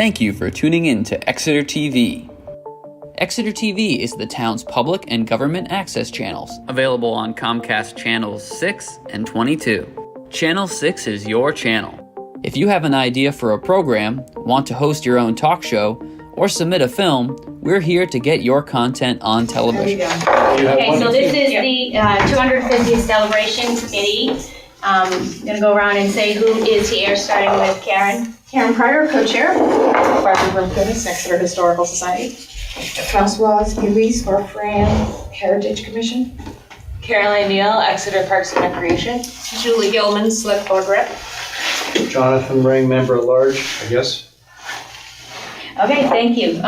Thank you for tuning in to Exeter TV. Exeter TV is the town's public and government access channels, available on Comcast Channels 6 and 22. Channel 6 is your channel. If you have an idea for a program, want to host your own talk show, or submit a film, we're here to get your content on television. Okay, so this is the 250th Celebration Committee. I'm going to go around and say who is here, starting with Karen. Karen Pryor, co-chair. Barbara Brimkudis, Exeter Historical Society. Françoise Guise for Fran Heritage Commission. Caroline Neal, Exeter Parks and Recreation. Julie Gilman, Select Board Rep. Jonathan Ring, member at large, I guess. Okay, thank you.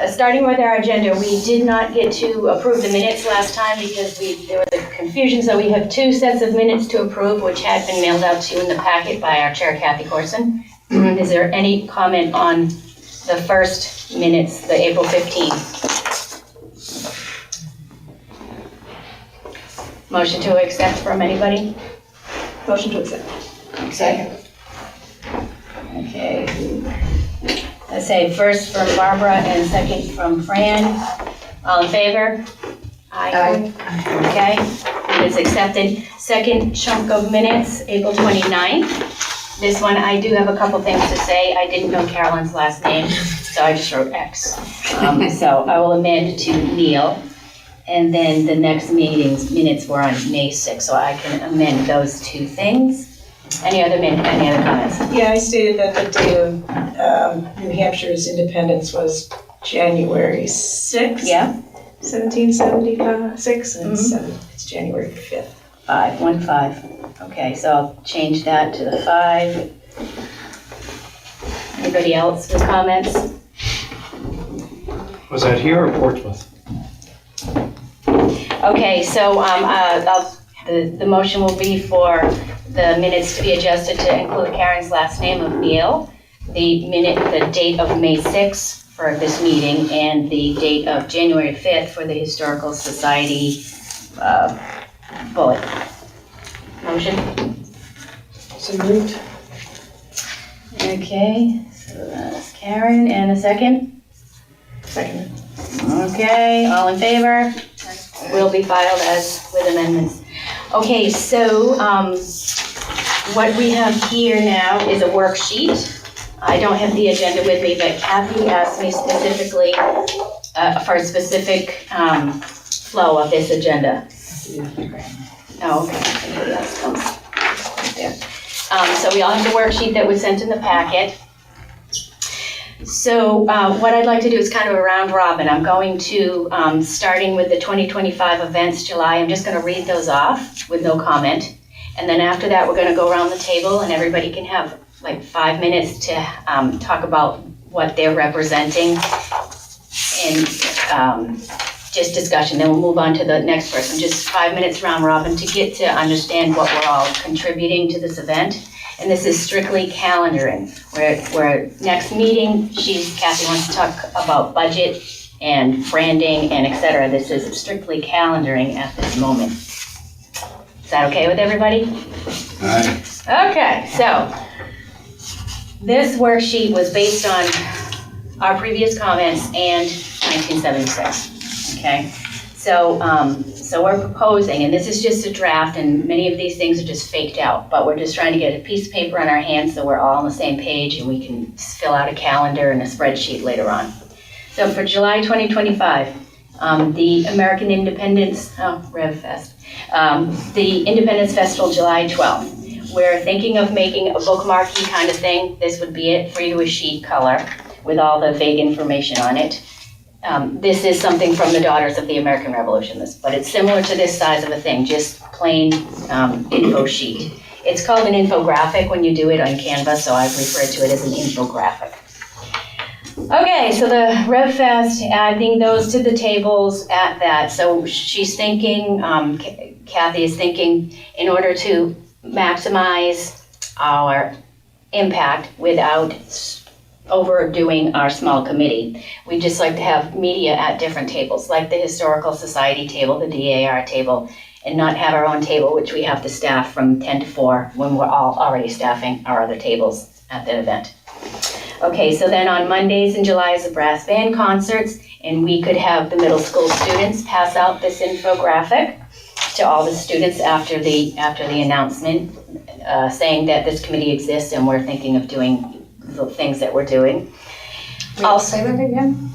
Starting with our agenda, we did not get to approve the minutes last time because there was a confusion, so we have two sets of minutes to approve, which had been mailed out to you in the packet by our chair, Kathy Corson. Is there any comment on the first minutes, the April 15th? Motion to accept from anybody? Motion to accept. Second. Okay. I say first from Barbara and second from Fran. All in favor? Aye. Okay, it's accepted. Second chunk of minutes, April 29th. This one, I do have a couple things to say. I didn't know Carolyn's last name, so I just wrote X. So I will amend to Neil. And then the next meeting's minutes were on May 6th, so I can amend those two things. Any other comments? Yeah, I stated that the date of New Hampshire's independence was January 6th. Yeah. 1776, and it's January 5th. 515. Okay, so I'll change that to the 5. Anybody else with comments? Was that here or Portsmouth? Okay, so the motion will be for the minutes to be adjusted to include Karen's last name of Neal, the date of May 6th for this meeting, and the date of January 5th for the Historical Society bullet. Motion? So moved. Okay, so that's Karen, and a second? Second. Okay, all in favor? Will be filed as with amendments. Okay, so what we have here now is a worksheet. I don't have the agenda with me, but Kathy asked me specifically for a specific flow of this agenda. Oh, okay. Somebody else comes right there. So we all have the worksheet that was sent in the packet. So what I'd like to do is kind of a round robin. I'm going to, starting with the 2025 events, July, I'm just going to read those off with no comment. And then after that, we're going to go around the table and everybody can have like 5 minutes to talk about what they're representing and just discussion. Then we'll move on to the next person. Just 5 minutes round robin to get to understand what we're all contributing to this event. And this is strictly calendaring, where next meeting, Kathy wants to talk about budget and branding and et cetera. This is strictly calendaring at this moment. Is that okay with everybody? Aye. Okay, so this worksheet was based on our previous comments and 1976, okay? So we're proposing, and this is just a draft, and many of these things are just faked out, but we're just trying to get a piece of paper on our hands so we're all on the same page and we can fill out a calendar and a spreadsheet later on. So for July 2025, the American Independence, RevFest, the Independence Festival, July 12th. We're thinking of making a bookmarky kind of thing. This would be it, free to a sheet color with all the vague information on it. This is something from the Daughters of the American Revolution, but it's similar to this size of a thing, just plain info sheet. It's called an infographic when you do it on Canva, so I've referred to it as an infographic. Okay, so the RevFest, adding those to the tables at that. So she's thinking, Kathy is thinking, in order to maximize our impact without overdoing our small committee, we'd just like to have media at different tables, like the Historical Society table, the DAR table, and not have our own table, which we have to staff from 10 to 4 when we're all already staffing our other tables at the event. Okay, so then on Mondays in July is the brass band concerts, and we could have the middle school students pass out this infographic to all the students after the announcement, saying that this committee exists and we're thinking of doing the things that we're doing. I'll say that again.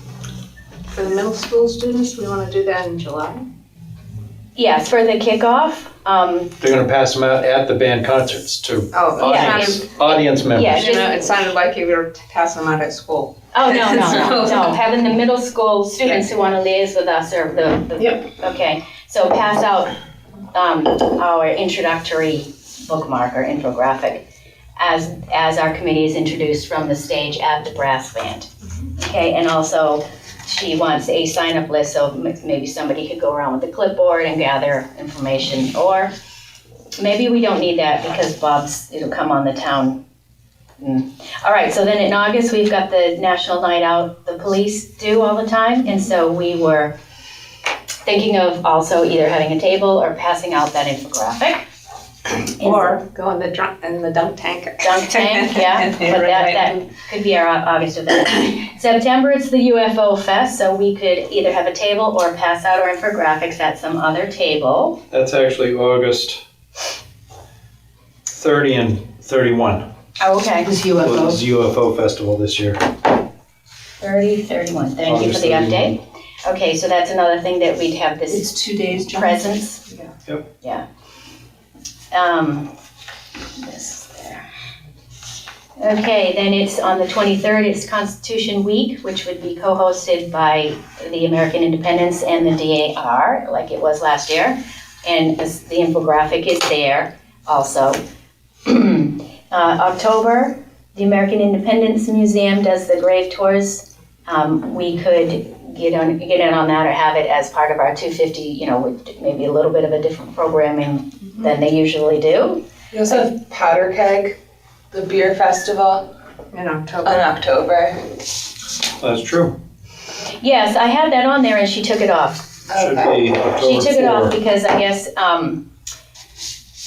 For the middle school students, we want to do that in July? Yes, for the kickoff. They're gonna pass them out at the band concerts to Oh, Yeah, audience members. Yeah. it sounded like you were passing them out at school. Oh, no, having the middle school students who want to liaise with us or the. Yep. Okay, so pass out our introductory bookmark or infographic as our committee is introduced from the stage at the brass band. Okay, and also she wants a sign-up list, so maybe somebody could go around with a clipboard and gather information, or maybe we don't need that because it'll come on the town. All right, so then in August, we've got the National Night Out the police do all the time, and so we were thinking of also either having a table or passing out that infographic. Or go in the dunk tank. Dunk tank, yeah, but that could be our August event. September, it's the UFO Fest, so we could either have a table or pass out our infographics at some other table. That's actually August 30 and 31. Oh, okay. This Well, this UFO festival this year. 30, 31, thank you for August the 31. update. Okay, so that's another thing that we'd have this It's 2 days, John? presence. Yeah. Yep. Yeah. This there. Okay, then it's on the 23rd, it's Constitution Week, which would be co-hosted by the American Independence and the DAR, like it was last year. And the infographic is there also. October, the American Independence Museum does the grave tours. We could get in on that or have it as part of our 250, with maybe a little bit of a different programming than they usually do. You also have Powder Keg, the beer festival In in October. October. That's true. Yes, I had that on there and she took it off. Should Okay. be October She took it off 4. because I guess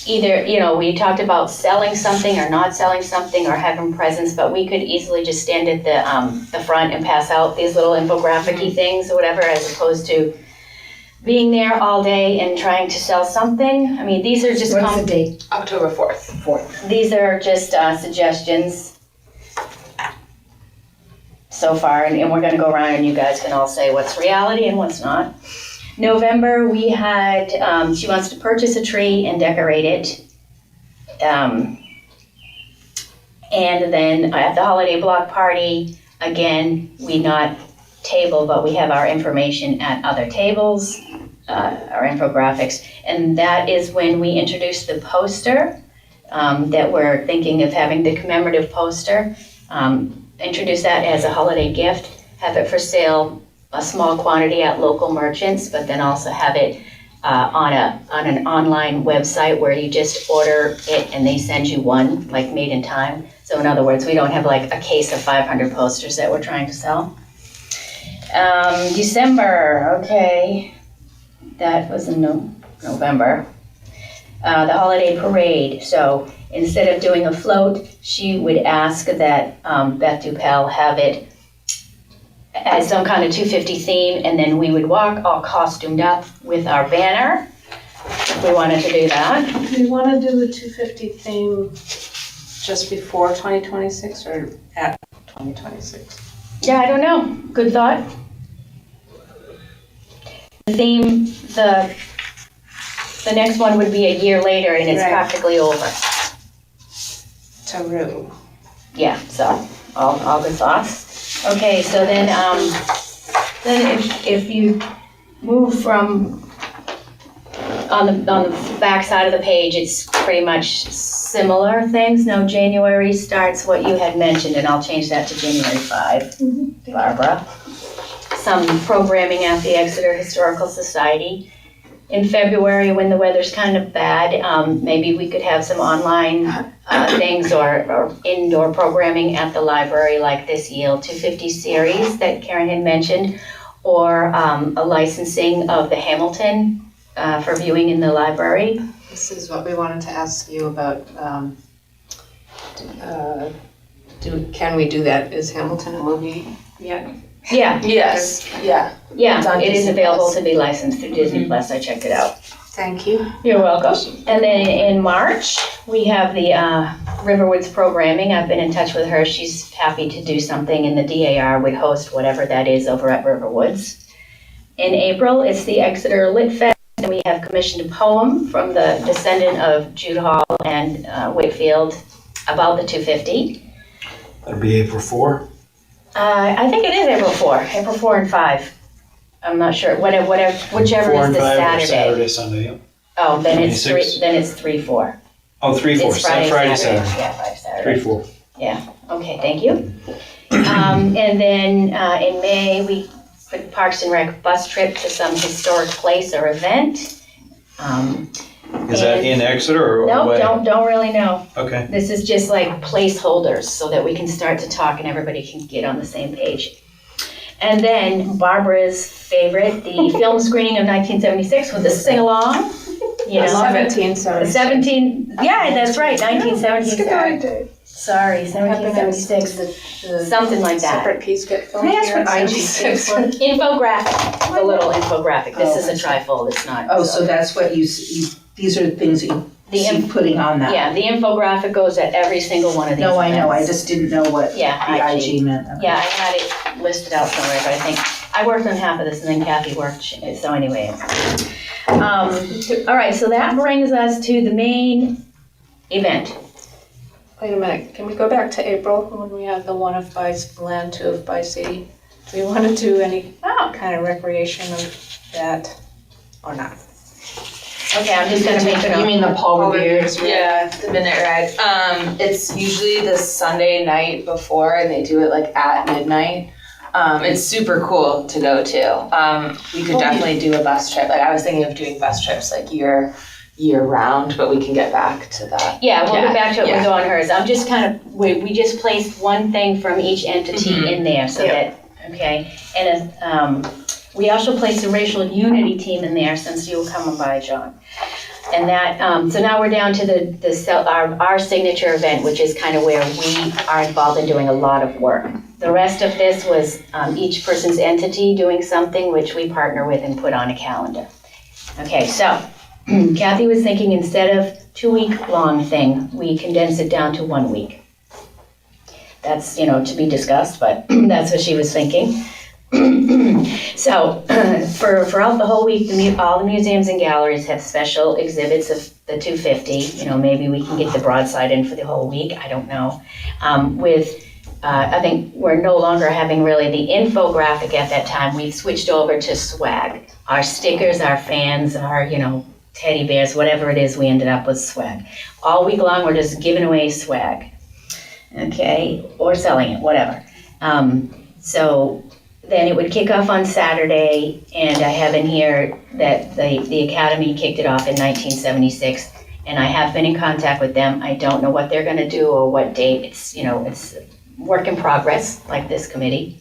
either, we talked about selling something or not selling something or having presents, but we could easily just stand at the front and pass out these little infographic-y things or whatever, as opposed to being there all day and trying to sell something. I mean, these are just What's the date? October 4th. these are just suggestions so far, and we're gonna go around and you guys can all say what's reality and what's not. November, we had, she wants to purchase a tree and decorate it. And then at the holiday block party, again, we not table, but we have our information at other tables, our infographics. And that is when we introduce the poster, that we're thinking of having the commemorative poster. Introduce that as a holiday gift, have it for sale, a small quantity at local merchants, but then also have it on an online website where you just order it and they send you one, like made in time. So in other words, we don't have like a case of 500 posters that we're trying to sell. December, okay, that was in November. The holiday parade, so instead of doing a float, she would ask that Beth Dupel have it as some kind of 250 theme, and then we would walk all costumed up with our banner, if we wanted to do that. Do you want to do the 250 theme just before 2026 or at 2026? Yeah, I don't know, good thought. The theme, the next one would be a year later and it's Right. practically over. Taru. Yeah, so, all good thoughts. Okay, so then if you move from, on the back side of the page, it's pretty much similar things. No, January starts what you had mentioned, and I'll change that to January 5, Barbara. Some programming at the Exeter Historical Society. In February, when the weather's kind of bad, maybe we could have some online things or indoor programming at the library, like this Yield 250 series that Karen had mentioned, or a licensing of the Hamilton for viewing in the library. This is what we wanted to ask you about Can we do that? Is Hamilton a movie yet? Yeah, Yes, yeah. It's yeah, on it is Disney available Plus. to be licensed through Disney Plus. I checked it out. Thank you. You're welcome. And then in March, we have the Riverwoods programming. I've been in touch with her. She's happy to do something, and the DAR would host whatever that is over at Riverwoods. In April, it's the Exeter Lit Fest, and we have commissioned a poem from the descendant of Jude Hall and Whitfield about the 250. That'll be April 4. I think it is April 4, April 4 and 5. I'm not sure, whichever 4 is and the 5 Saturday. or Saturday, Sunday, yeah. Oh, then it's 26. then it's 3-4. Oh, 3-4, It's Friday, Saturday. Yeah, Friday, Saturday. 3-4. Yeah, okay, thank you. And then in May, we put Parks and Rec bus trip to some historic place or event. Is that in Exeter or No, away? don't really know. Okay. This is just like placeholders so that we can start to talk and everybody can get on the same page. And then Barbara's favorite, the film screening of 1976 with the sing-along. You know, 1776. yeah, that's right, 1976. Sorry, Happened in 1776. the Something like that. Separate piece get filmed Can I ask here what on IG stands 76. for? Infographic, the little infographic. This Oh, is a trifold, it's not. Oh, so that's what you these are the things that you The see putting on that? Yeah, the infographic goes at every single one of these No, I know, I events. just didn't know what the Yeah, IG. IG meant. Yeah, I had it listed out somewhere, but I think, I worked on half of this and then Kathy worked, so anyway. All right, so that brings us to the main event. Wait a minute, can we go back to April when we have the one of by land, two of by sea? Do we want to do any kind of recreation of that or not? Okay, I'm just gonna make it You up. mean the Paul Revere's? Yeah, the minute ride. It's usually the Sunday night before, and they do it like at midnight. It's super cool to go to. We could definitely do a bus trip. Like I was thinking of doing bus trips like year round, but we can get back to that. Yeah, we'll get back to it Yeah. with on hers. I'm just kind of, we just placed one thing from each entity in there so that, okay? And we also placed a racial unity team in there since you were coming by, John. And that, so now we're down to our signature event, which is kind of where we are involved in doing a lot of work. The rest of this was each person's entity doing something which we partner with and put on a calendar. Okay, so Kathy was thinking instead of 2-week-long thing, we condense it down to 1 week. That's, to be discussed, but that's what she was thinking. So, throughout the whole week, all the museums and galleries have special exhibits of the 250. Maybe we can get the broadside in for the whole week, I don't know. I think we're no longer having really the infographic at that time. We've switched over to swag. Our stickers, our fans, our, teddy bears, whatever it is, we ended up with swag. All week long, we're just giving away swag, okay? Or selling it, whatever. So then it would kick off on Saturday, and I have in here that the Academy kicked it off in 1976, and I have been in contact with them. I don't know what they're gonna do or what date. It's, it's work in progress, like this committee.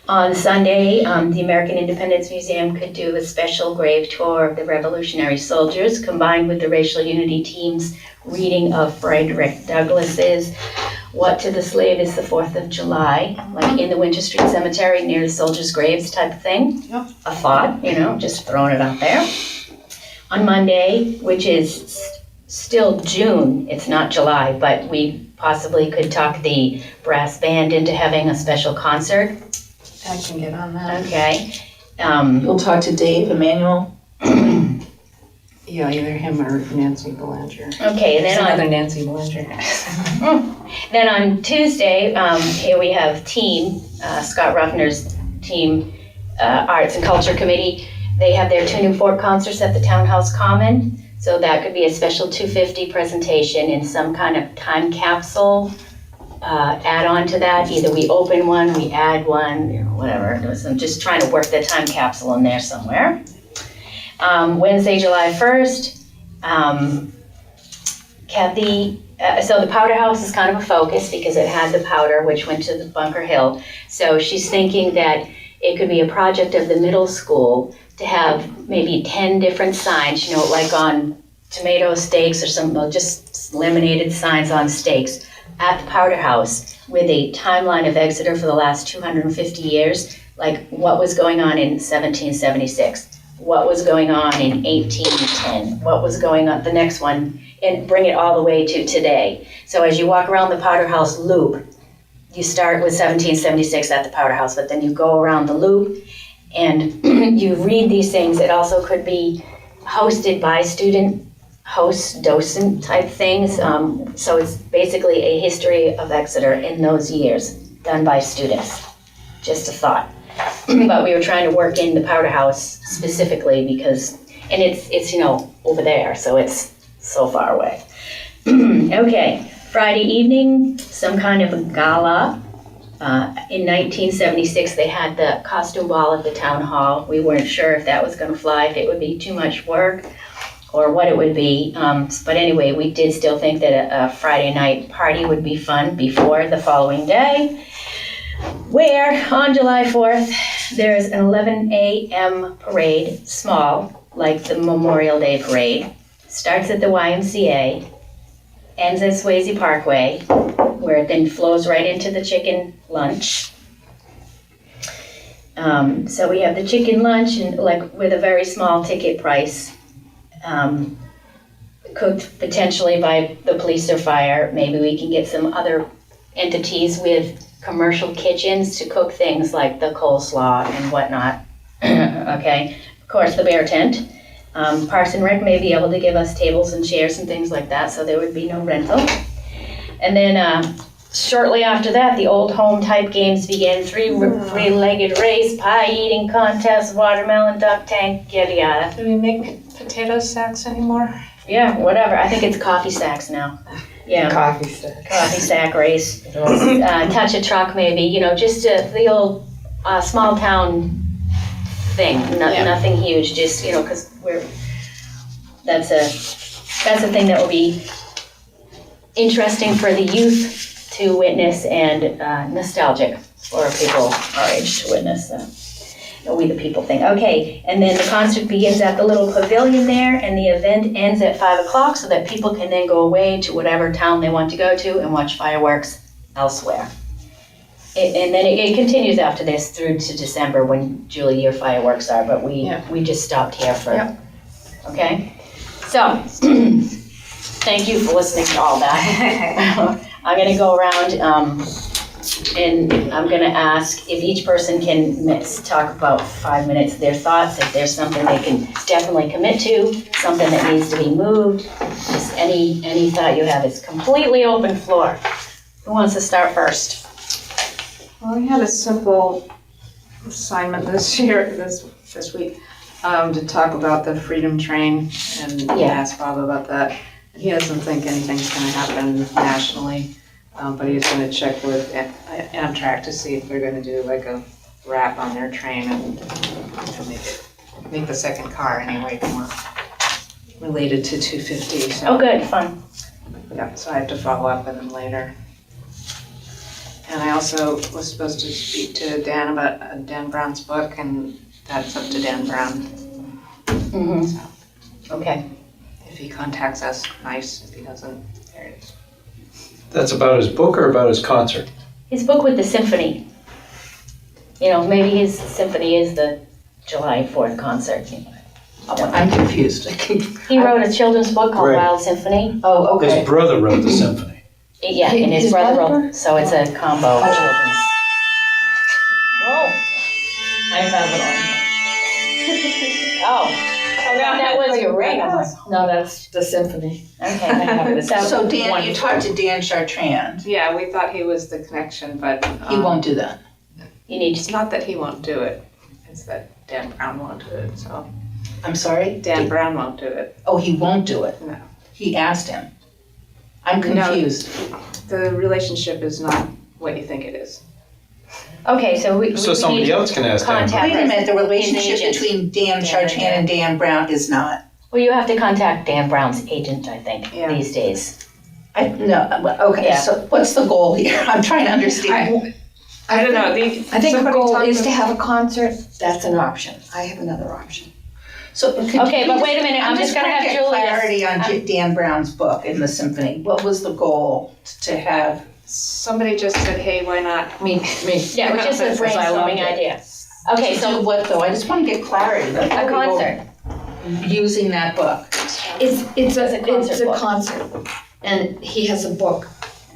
On Sunday, the American Independence Museum could do a special grave tour of the Revolutionary Soldiers, combined with the Racial Unity Team's reading of Frederick Douglass's What to the Slave is the 4th of July, like in the Winter Street Cemetery near the soldiers' graves type of thing. Yep. A thought, just throwing it out there. On Monday, which is still June, it's not July, but we possibly could talk the brass band into having a special concert. I can get on that. Okay. You'll talk to Dave Emmanuel. Yeah, either him or Nancy Belanger. Okay, and There's then another Nancy Belanger. then on Tuesday, here we have Scott Ruffner's team, Arts and Culture Committee. They have their 2 new folk concerts at the Townhouse Common. So that could be a special 250 presentation in some kind of time capsule. Add on to that, either we open one, we add one, whatever. I'm just trying to work the time capsule in there somewhere. Wednesday, July 1st, Kathy, so the Powder House is kind of a focus because it had the powder, which went to the Bunker Hill. So she's thinking that it could be a project of the middle school to have maybe 10 different signs, like on tomato steaks or something, just laminated signs on steaks. at the Powder House with a timeline of Exeter for the last 250 years, like what was going on in 1776, what was going on in 1810, what was going on, the next one, and bring it all the way to today. So as you walk around the Powder House loop, you start with 1776 at the Powder House, but then you go around the loop and you read these things. It also could be hosted by student host docent type things. So it's basically a history of Exeter in those years done by students. Just a thought. But we were trying to work in the Powder House specifically because, and it's over there, so it's so far away. Okay, Friday evening, some kind of a gala. In 1976, they had the costume ball at the town hall. We weren't sure if that was going to fly, if it would be too much work, or what it would be. But anyway, we did still think that a Friday night party would be fun before the following day, where on July 4th, there's an 11 a.m. parade, small, like the Memorial Day parade. Starts at the YMCA, ends at Swayze Parkway, where it then flows right into the chicken lunch. So we have the chicken lunch and with a very small ticket price. Cooked potentially by the police or fire. Maybe we can get some other entities with commercial kitchens to cook things like the coleslaw and whatnot. Okay, of course the bear tent. Parks and Rec may be able to give us tables and chairs and things like that, so there would be no rental. And then shortly after that, the old home type games began. Three-legged race, pie eating contest, watermelon duck tank, yada yada. Do we make potato sacks anymore? Yeah, whatever. I think it's coffee sacks now. Yeah. Coffee stick. Coffee sack race. Touch a truck maybe, just the old small town thing. Nothing huge, just, because that's a thing that will be interesting for the youth to witness and nostalgic for people our age to witness. We the people thing. Okay, and then the concert begins at the little pavilion there, and the event ends at 5 o'clock so that people can then go away to whatever town they want to go to and watch fireworks elsewhere. And then it continues after this through to December when Julie year fireworks are, but we just stopped here for, okay? So, thank you for listening to all that. I'm gonna go around and I'm gonna ask if each person can talk about 5 minutes their thoughts, if there's something they can definitely commit to, something that needs to be moved, just any thought you have. It's completely open floor. Who wants to start first? Well, we had a simple assignment this week, to talk about the Freedom Train and ask Bob about that. He doesn't think anything's gonna happen nationally, but he's gonna check with Amtrak to see if they're gonna do like a wrap on their train and make the second car anyway more related to 250. So. Oh, good, fun. Yeah, so I have to follow up with him later. And I also was supposed to speak to Dan about Dan Brown's book, and that's up to Dan Brown. Mm-hmm. So, okay. if he contacts us, nice. If he doesn't, there it is. That's about his book or about his concert? His book with the symphony. Maybe his symphony is the July 4th concert. I'm confused. He wrote a children's book called Right. Wild Symphony. Oh, okay. His brother wrote the symphony. Yeah, and his brother wrote, so it's a combo of children's. Whoa. I have it on. Oh, that was your ring. I'm like, No, that's the symphony. okay. So Dan, you talked to Dan Chartrand. Yeah, we thought he was the connection, but He won't do that. You need It's not that he won't do it. It's that Dan Brown won't do it. So I'm sorry? Dan Brown won't do it. Oh, he won't do it? No. He asked him. I'm confused. The relationship is not what you think it is. Okay, so we So we somebody need to else can ask Dan. contact Wait a minute, the his relationship agent. between Dan Chartrand and Dan Brown is not. Well, you have to contact Dan Brown's agent, I think, Yeah. these days. Okay, Yeah. so what's the goal here? I'm trying to understand. I don't know. I think the somebody goal talked is to- to have a concert. That's an option. I have another option. So, Okay, but wait a minute, I'm just gonna have get Julie. clarity on Dan Brown's book in the symphony. What was the goal to have? Somebody just said, hey, why not me? Yeah, it was just a Because I loved brainstorming it. idea. Okay, To so do what though? I just want to get clarity. a concert. Using that book. It's a concert book. concert, and he has a book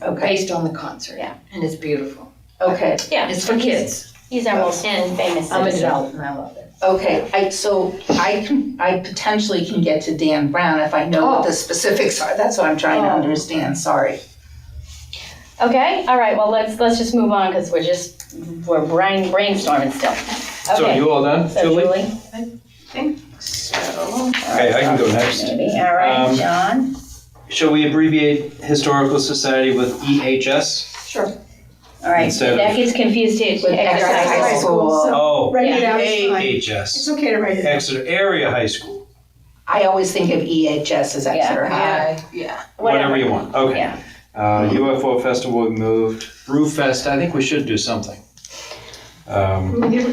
Okay, based on the concert. Yeah. And it's beautiful. okay, Yeah. It's for kids. He's our most famous I'm an citizen. adult and I love it. okay. I potentially can get to Dan Brown if I know what the specifics are. That's what I'm trying to understand, sorry. Okay, all right, well, let's just move on, because we're brainstorming still. So Okay, you all done, so Julie? Julie? So, Okay, I can go next. Maybe, all right, Um, John? Shall we abbreviate Historical Society with EHS? Sure. All right, Instead of- that gets confused to With Exeter Exeter High High School. School. Oh, Write it out, it's fine. It's AHS, okay to write it out. Exeter Area High School, I always think of EHS as Exeter High. Yeah. whatever you want, okay. Yeah. UFO Festival we moved, Brew Fest, I think we should do something. we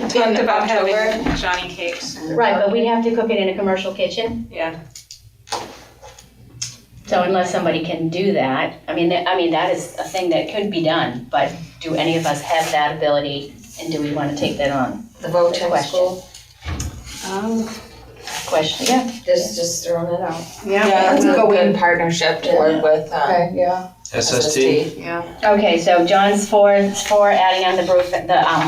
talked about October. having Johnny cakes. and- Right, but we'd have to cook it in a commercial kitchen, Yeah. so unless somebody can do that, I mean, that is a thing that could be done, but do any of us have that ability, and do we want to take that on? The Votex Question. School, Question, yeah. just throwing it out. Yeah. Yeah, it's a good. good partnership to work with, Yeah. SST, Yeah. Okay, so John's for adding on the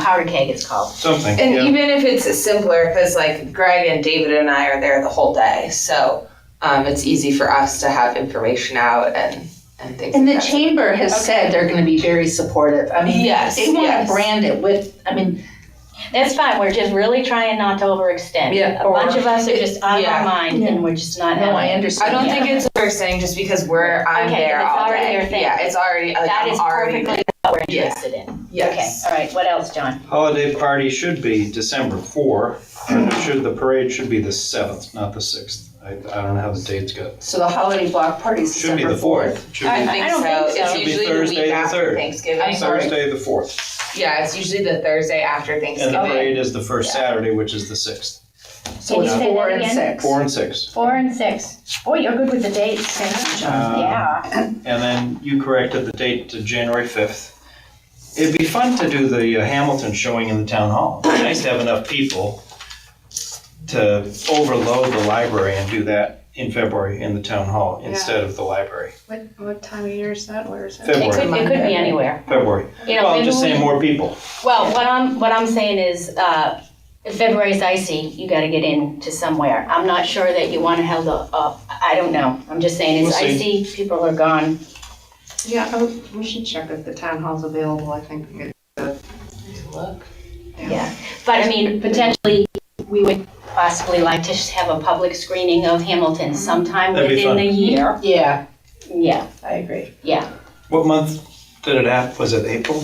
powder keg, it's called. something, And yeah. even if it's simpler, because like Greg and David and I are there the whole day, so it's easy for us to have information out and things And the like that. chamber has said they're gonna be very supportive. I mean, Yes, they wanna yes. brand it with, I mean, That's fine, we're just really trying not to overextend. Yeah, A bunch of us are just out of Yeah. our mind, and we're just not having. no, I I understand. don't Yeah. think it's overstaying just because I'm Okay, there if it's all already day. your thing. Yeah, it's already like That I'm is already perfectly what we're interested in. Yes. Okay, all right, what else, John? Holiday party should be December 4, and the parade should be the 7th, not the 6th. I don't know how the dates go. So the holiday block party's Should be December the 4th. 4th. Should I be think don't so. think so. It's Should be usually the Thursday week the after 3rd. Thanksgiving. Thursday the 4th. Yeah, it's usually the Thursday after And the Thanksgiving. parade is the first Saturday, which is the 6th. So Can it's you say 4 that and again? 6. 4 and 6. 4 and 6. Boy, you're good with the dates. Yeah. And then you corrected the date to January 5th. It'd be fun to do the Hamilton showing in the town hall. It's nice to have enough people to overload the library and do that in February in the town hall instead of the library. What time of year is that? Where is that? It February. could be anywhere. February. You know, Well, I'm maybe just saying we- more people. Well, what I'm saying is, if February's icy, you gotta get into somewhere. I'm not sure that you wanna hold I don't know. I'm just saying it's We'll see. icy, people are gone. Yeah, we should check if the town hall's available, I think. Yeah. But I mean, potentially, we would possibly like to have a public screening of Hamilton sometime That'd be within fun. the year. Yeah, Yeah, I agree. yeah. What month did it happen? Was it April?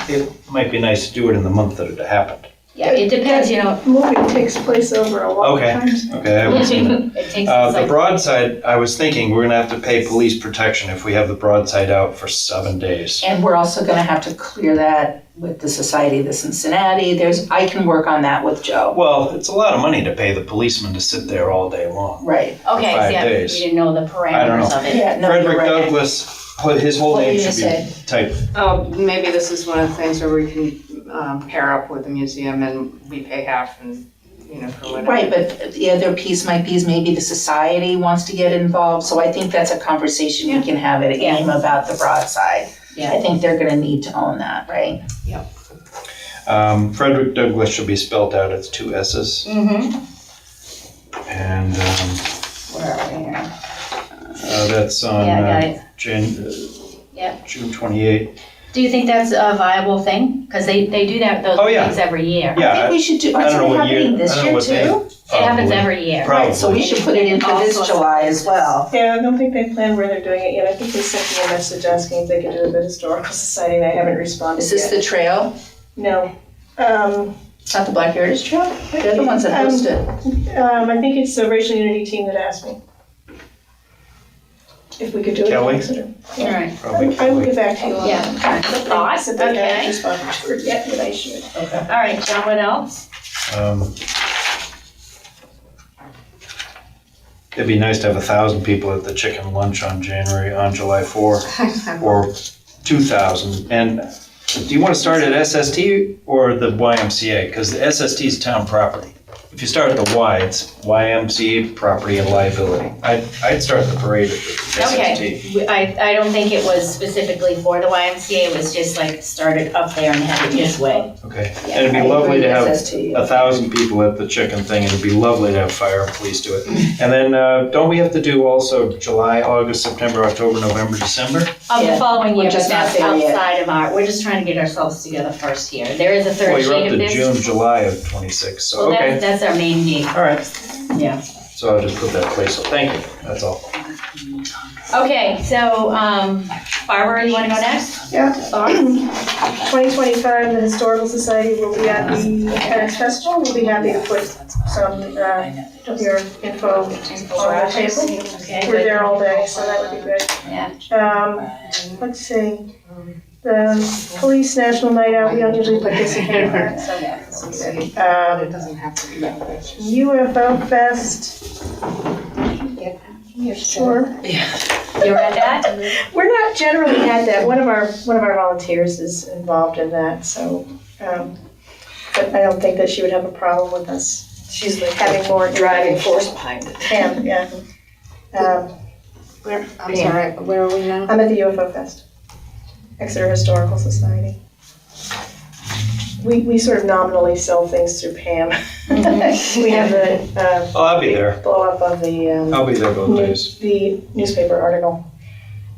It might be nice to do it in the month that it happened. Yeah, it depends, you know, Movie takes place over a long Okay. time. Okay, I haven't seen it. it takes, The it's like, broadside, I was thinking we're gonna have to pay police protection if we have the broadside out for 7 days. And we're also gonna have to clear that with the Society of the Cincinnati. I can work on that with Joe. Well, it's a lot of money to pay the policeman to sit there all day long. Right. okay, 5 yeah, we days. didn't know the I don't parameters know. of it. Yeah, no, you're Frederick right. Douglass, his whole What were name you should gonna be typed. Oh, maybe this is one of the things where we can pair up with the museum and we pay half and, for whatever. Right, but the other piece might be is maybe the society wants to get involved, so I think that's a conversation we can have at Yeah. AIM about the broadside. Yeah. I think they're gonna need to own that, right? Frederick Douglass should be spelled out, it's 2 S's. Mm-hmm. And Where are we here? that's on Yeah, I got it. Yep. June 28th. Do you think that's a viable thing? Because they do those Oh, yeah. things every year. I Yeah, think we should do, I isn't don't know it what year, happening I this don't know year what day. too? It happens Probably. every year. Probably. Right, so we should put it in for this July as well. Yeah, I don't think they planned where they're doing it yet. I think they sent me a message asking if they could do it at the Historical Society, and I haven't responded Is this yet. the trail? No. It's not the Black Heritage Trail? They're the ones that host it. I think it's the Racial Unity team that asked me if we could do it in Kelly? Exeter. All right. Probably I will Kelly. get back to you on Yeah. that. Thought, I said that I okay. haven't responded to her yet, but I should. All right, John, what else? Um, it'd be nice to have 1,000 people at the chicken lunch on July 4, or 2,000. And do you want to start at SST or the YMCA? Because the SST is town property. If you start at the Y, it's YMCA property and liability. I'd start the parade at the SST. Okay, I don't think it was specifically for the YMCA, it was just like started up there and had it this way. Okay, Yeah, and it'd be I lovely agree, to have SST. 1,000 people at the chicken thing, and it'd be lovely to have fire and police do it. And then, don't we have to do also July, August, September, October, November, December? Of the Yeah, following we're year, but just not that's there yet. outside of we're just trying to get ourselves together first here. There is a Well, third you're up sheet to of this. June, July of 26, so, Well, okay. that's our main meeting, All right, yeah. so I'll just put that place, so thank you, that's all. Okay, so, Barbara, you wanna go next? Yeah, 2025, the Historical Society will be at the Parents Festival. We'll be happy to put some of your info on the table. Okay, We're there all day, so that would be good. Yeah. Let's see, the Police National Night Out, we don't usually participate in that, so. It doesn't have to be that way. UFO Fest. Yeah, sure. You're at that? We're not generally at that. One of our volunteers is involved in that, so, but I don't think that she would have a problem with us. She's like Having more driving force behind it. Pam, yeah. I'm sorry, where are we now? I'm at the UFO Fest, Exeter Historical Society. We sort of nominally sell things through Pam. We have the Oh, I'll be there, blow up of the I'll be there both days. the newspaper article.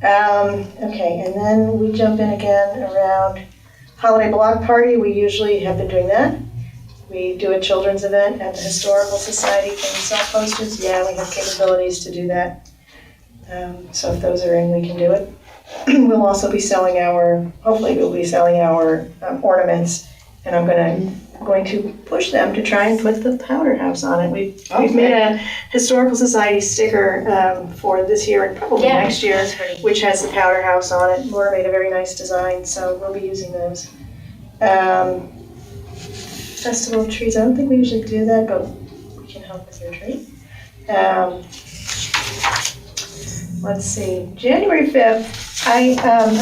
Okay, and then we jump in again around holiday block party. We usually have been doing that. We do a children's event at the Historical Society. Can we sell posters? Yeah, we have capabilities to do that. So if those are in, we can do it. We'll also be selling hopefully we'll be selling our ornaments, and I'm going to push them to try and put the Powder House on it. We've made a Historical Society sticker for this year and probably Yeah. next year, That's pretty. which has the Powder House on it. Laura made a very nice design, so we'll be using those. Festival of Trees, I don't think we usually do that, but we can help with your tree. Let's see, January 5th, I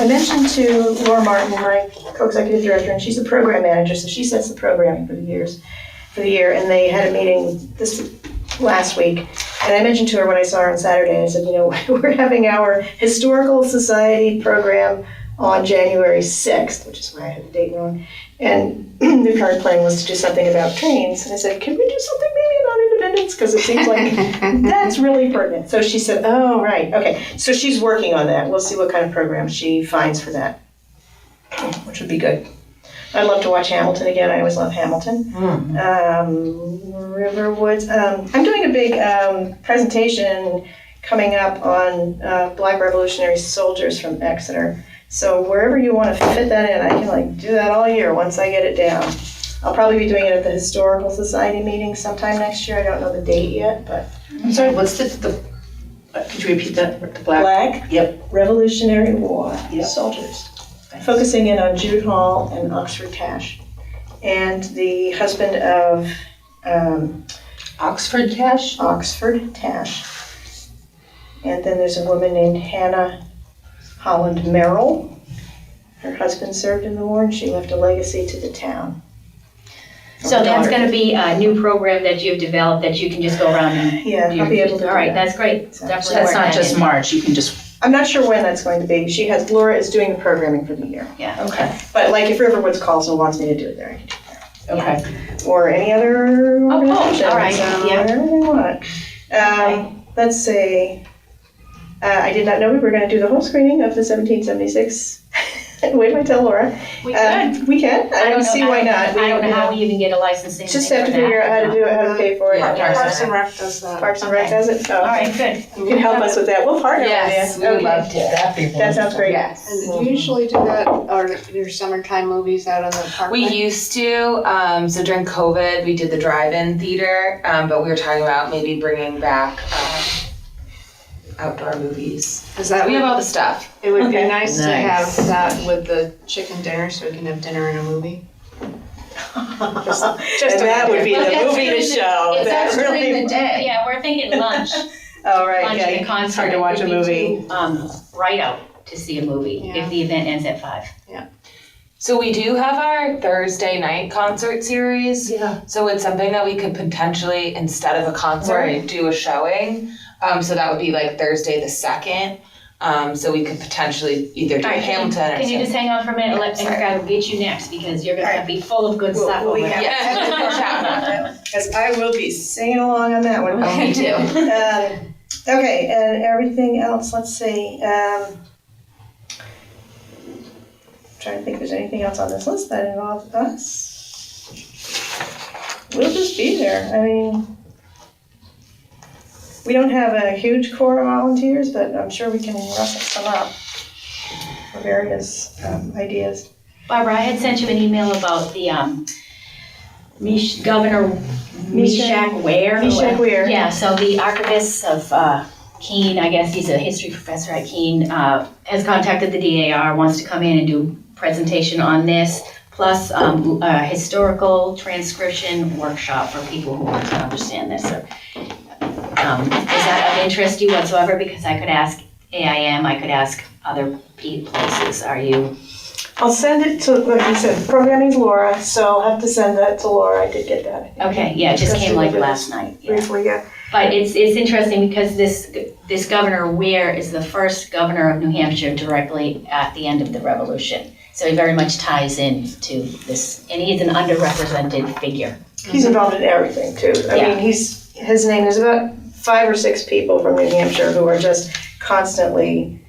mentioned to Laura Martin, my co-executive director, and she's the program manager, so she sets the programming for the year, and they had a meeting last week. And I mentioned to her when I saw her on Saturday, I said, we're having our Historical Society program on January 6th, which is why I had the date wrong. And the current plan was to do something about trains. And I said, can we do something maybe about independence? Because it seems like that's really pertinent. So she said, oh, right, okay. So she's working on that. We'll see what kind of program she finds for that, which would be good. I'd love to watch Hamilton again. I always love Hamilton. Riverwoods. I'm doing a big presentation coming up on Black Revolutionary soldiers from Exeter. So wherever you want to fit that in, I can do that all year once I get it down. I'll probably be doing it at the Historical Society meeting sometime next year. I don't know the date yet, but. I'm sorry, what's the could you repeat that? The Black Yep. Revolutionary War Yep. soldiers. Focusing in on Jude Hall and Oxford Tash. And the husband of Oxford Cash? Oxford Tash. And then there's a woman named Hannah Holland Merrill. Her husband served in the war and she left a legacy to the town. So that's gonna be a new program that you've developed that you can just go around and. Yeah, I'll be able to do All right, that. that's great, So definitely So that's work not that just in. March, you can just, I'm not sure when that's going to be. Laura is doing the programming for the year. Yeah. okay, But if Riverwoods calls and wants me to do it there, I can do it okay. there. Or any other cool. organization. All right, So yeah. whatever they want. Let's see. I did not know we were going to do the whole screening of the 1776. Wait, I tell Laura. We could. We can. I don't see why not. I don't know how we even get a licensing. Just thing have to for that. figure out how to do it, how to pay for it. Yeah, Parks and Rec does that. Parks and Rec does it? Oh, All right, good. You can help us with that. We'll partner with you. Yes, we would love to. That sounds great. Yes. And do you usually do that, or your summertime movies out on the park? We used to, so during COVID, we did the drive-in theater, but we were talking about maybe bringing back outdoor movies. Is that We have all the stuff. It would be Okay. nice to Nice. have that with the chicken dinner, so we can have dinner and a movie. And that would be the movie to show. It's That actually really- the day. Yeah, we're thinking lunch. Oh, right, lunch yeah, and a it's concert. hard to watch a It could be movie. too, right out to see a movie Yeah. if the event ends at 5. So we do have our Thursday night concert series. Yeah. So it's something that we could potentially, instead of a concert, Right. do a showing. So that would be like Thursday the 2nd. So we could potentially either do All right, Hamilton or Can you just hang on for a minute? Let Sorry. Edgar get you next because you're All gonna right. be full of good stuff We'll over be there. happy to chat about that one, because I will be singing along on that one. Oh, me too. Okay, and everything else, let's see. Trying to think if there's anything else on this list that involves us. We'll just be there. I mean, we don't have a huge core of volunteers, but I'm sure we can rustle some up for various ideas. Barbara, I had sent you an email about the Governor Meshach Ware. Meshach Ware. Yeah, so the archivist of Keene, I guess he's a history professor at Keene, has contacted the DAR, wants to come in and do a presentation on this, plus a historical transcription workshop for people who want to understand this. So, is that of interest to you whatsoever? Because I could ask AIM, I could ask other places. Are you? I'll send it to, like you said, programming's Laura, so I'll have to send that to Laura. I did get that. I think. Okay, yeah, it just came like last night. Yeah. Briefly, yeah. But it's interesting because this Governor Ware is the first governor of New Hampshire directly at the end of the Revolution. So he very much ties in to this, and he's an underrepresented figure. He's involved in everything too. I Yeah. mean, his name, there's about 5 or 6 people from New Hampshire who are just constantly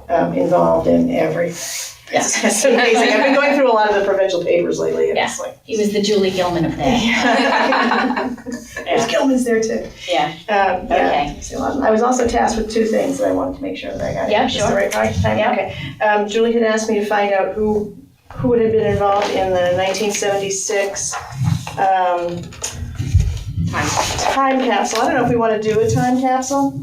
involved in everything. Yeah. It's amazing. I've been going through a lot of the provincial papers lately, and it's like, He was the Julie Gilman of that. there's Gilman's there too. Yeah. Yeah. So, I was also tasked with 2 things that I wanted to make sure that I got. Yeah, Is this sure. the right time? Yeah. Okay. Julie had asked me to find out who would have been involved in the 1976 time capsule. I don't know if we want to do a time capsule.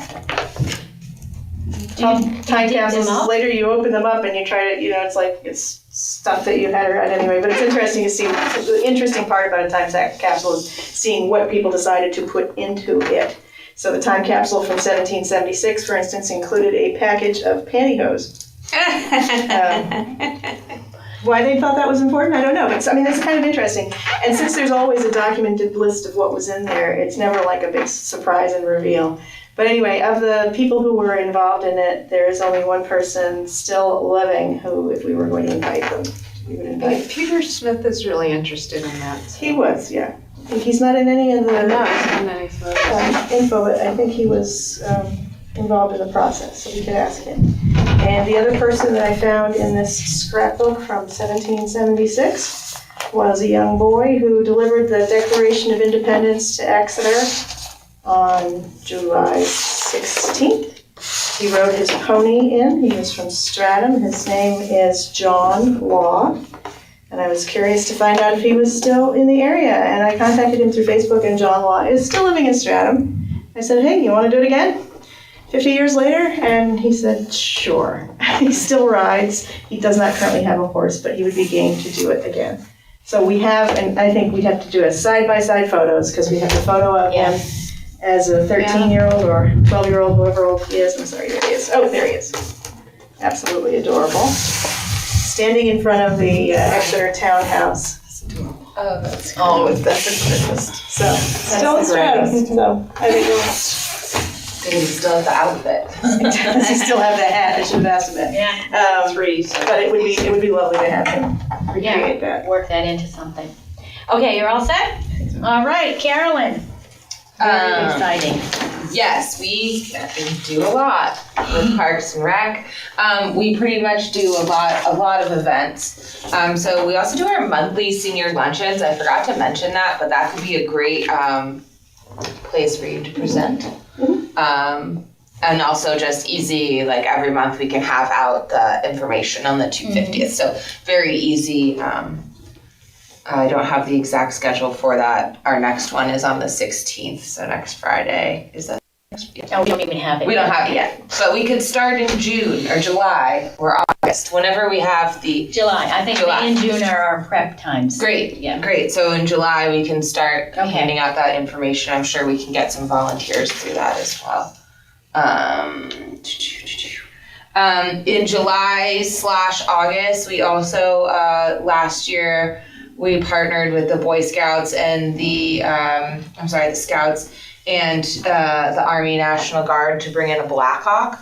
Time dig capsules, them up? later you open them up and you try to, it's like, it's stuff that you had read anyway, but it's interesting to see, the interesting part about a time capsule is seeing what people decided to put into it. So the time capsule from 1776, for instance, included a package of pantyhose. Why they thought that was important, I don't know, but I mean, it's kind of interesting. And since there's always a documented list of what was in there, it's never like a big surprise and reveal. But anyway, of the people who were involved in it, there is only one person still living who, if we were going to invite them, we would invite. Peter Smith is really interested in that. So. He was, yeah. He's not in any of the No, it's not any photos. info, but I think he was involved in the process, so we could ask him. And the other person that I found in this scrapbook from 1776 was a young boy who delivered the Declaration of Independence to Exeter on July 16th. He rode his pony in. He was from Stratham. His name is John Law. And I was curious to find out if he was still in the area. And I contacted him through Facebook, and John Law is still living in Stratham. I said, hey, you want to do it again? 50 years later? And he said, sure. He still rides. He does not currently have a horse, but he would be game to do it again. So we have, and I think we'd have to do a side-by-side photos, because we have the photo of him as a 13-year-old or 12-year-old, whoever old he is. I'm sorry, there he is. Oh, there he is. Absolutely adorable. Standing in front of the Exeter townhouse. Oh, that's Oh, that's the greatest. So, still in Stratham. So, I think good. You still have the outfit. does he still have that hat? I should have asked him that. Yeah. 3. So. But it would be lovely to have him recreate that. Work that into something. Okay, you're all set? All right, Carolyn. Very exciting. Yes, we do a lot with Parks and Rec. We pretty much do a lot of events. So we also do our monthly senior luncheons. I forgot to mention that, but that could be a great place for you to present. And also just easy, like every month we can have out the information on the 250th. So very easy. I don't have the exact schedule for that. Our next one is on the 16th, so next Friday. Is that next? Yeah. Oh, we don't even have it. We don't have it yet, but we could start in June or July or August, whenever we have the. July. I think July. May and June are our prep times. Great, Yeah. great. So in July, we can start Okay. handing out that information. I'm sure we can get some volunteers through that as well. In July/August, we also, last year, we partnered with the Boy Scouts and the Scouts and the Army National Guard to bring in a Black Hawk.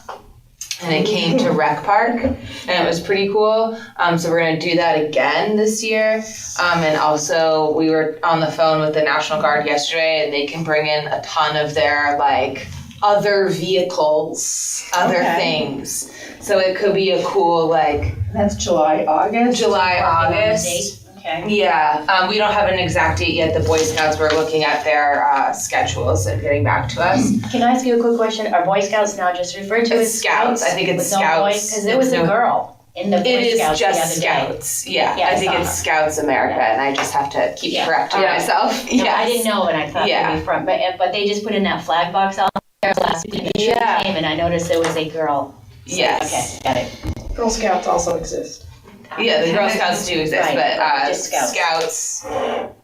And it came to Rec Park, and it was pretty cool. So we're gonna do that again this year. And also, we were on the phone with the National Guard yesterday, and they can bring in a ton of their, like, other vehicles, other things. So it could be a cool, like... That's July, August? August. Okay. Yeah, we don't have an exact date yet. The Boy Scouts were looking at their schedules and getting back to us. Can I ask you a quick question? Are Boy Scouts now just referred to It's as Scouts. I think it's with no boy? Scouts. Because there was a girl in the Boy It is Scouts the just other day. Scouts. Yeah, Yeah, I I think saw it's her. Scouts America, and I just have to keep correcting Yeah. myself. No, I didn't know, and I thought Yeah. maybe from, but they just put in that flag box out there last week. And she Yeah. came, and I noticed there was a girl. So, Yes. Okay, got it. Girl Scouts also exist. Yeah, the Girl Scouts do exist, Right, but just Scouts. Scouts.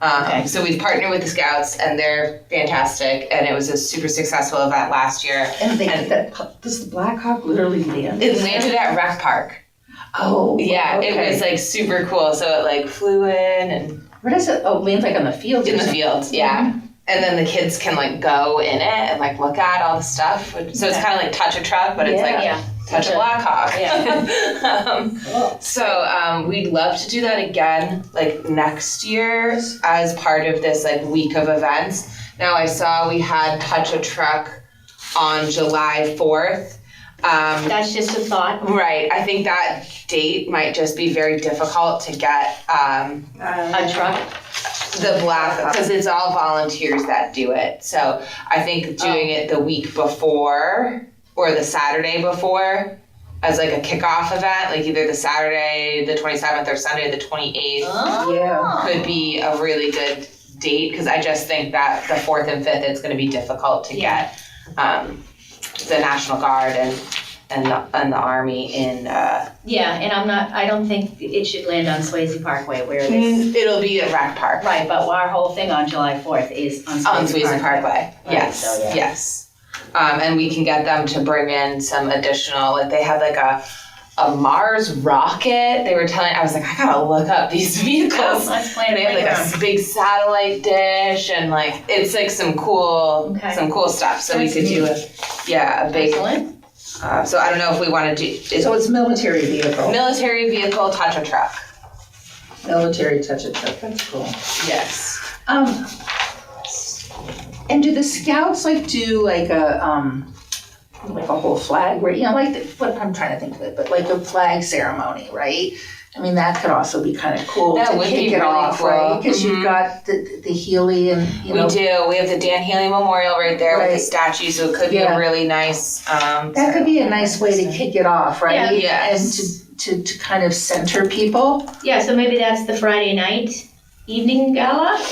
Okay. So we've partnered with the Scouts, and they're fantastic, and it was a super successful event last year. And they did that, does the Black Hawk literally land? It landed at Rec Park. Oh, Yeah, okay. it was like super cool. So it like flew in and Where does it, oh, lands like on the field? in the field, yeah. And then the kids can like go in it and like look at all the stuff. So it's kind of like touch a truck, but it's like Yeah. touch a Black Hawk. Yeah. So we'd love to do that again, like next year as part of this like week of events. Now I saw we had touch a truck on July 4th. That's just a thought. Right, I think that date might just be very difficult to get A truck. the Black, because it's all volunteers that do it. So I think doing it the week before or the Saturday before as like a kickoff event, like either the Saturday, the 27th or Sunday, the 28th Yeah. could be a really good date, because I just think that the 4th and 5th, it's going to be difficult to get the National Guard and the Army in. Yeah, and I don't think it should land on Swayze Parkway where it is. It'll be at Rec Park. Right, but our whole thing on July 4th is on On Swayze Swayze Parkway. Right, Yes, so, yeah. yes. And we can get them to bring in some additional, like they have like a Mars rocket. They were telling, I was like, I gotta look up these vehicles. Let's plan They have like a big satellite dish and like, it's like some cool stuff. So we could do a big, Excellent. so I don't know if we wanna do, So it's military vehicle. military vehicle touch a truck. Military touch a truck, that's cool. Yes. And do the scouts like do like a whole flag, where, you know, like, what I'm trying to think of it, but like a flag ceremony, right? I mean, that could also be kind of cool That to would be kick it really off, cool. right? Because Mhm. you've got the Healy and, you know. We do. We have the Dan Healy Memorial right there with the Right. statue, so it could be Yeah. a really nice. That could be a nice way to kick it off, right? Yeah. Yes. And to kind of center people. Yeah, so maybe that's the Friday night evening gala?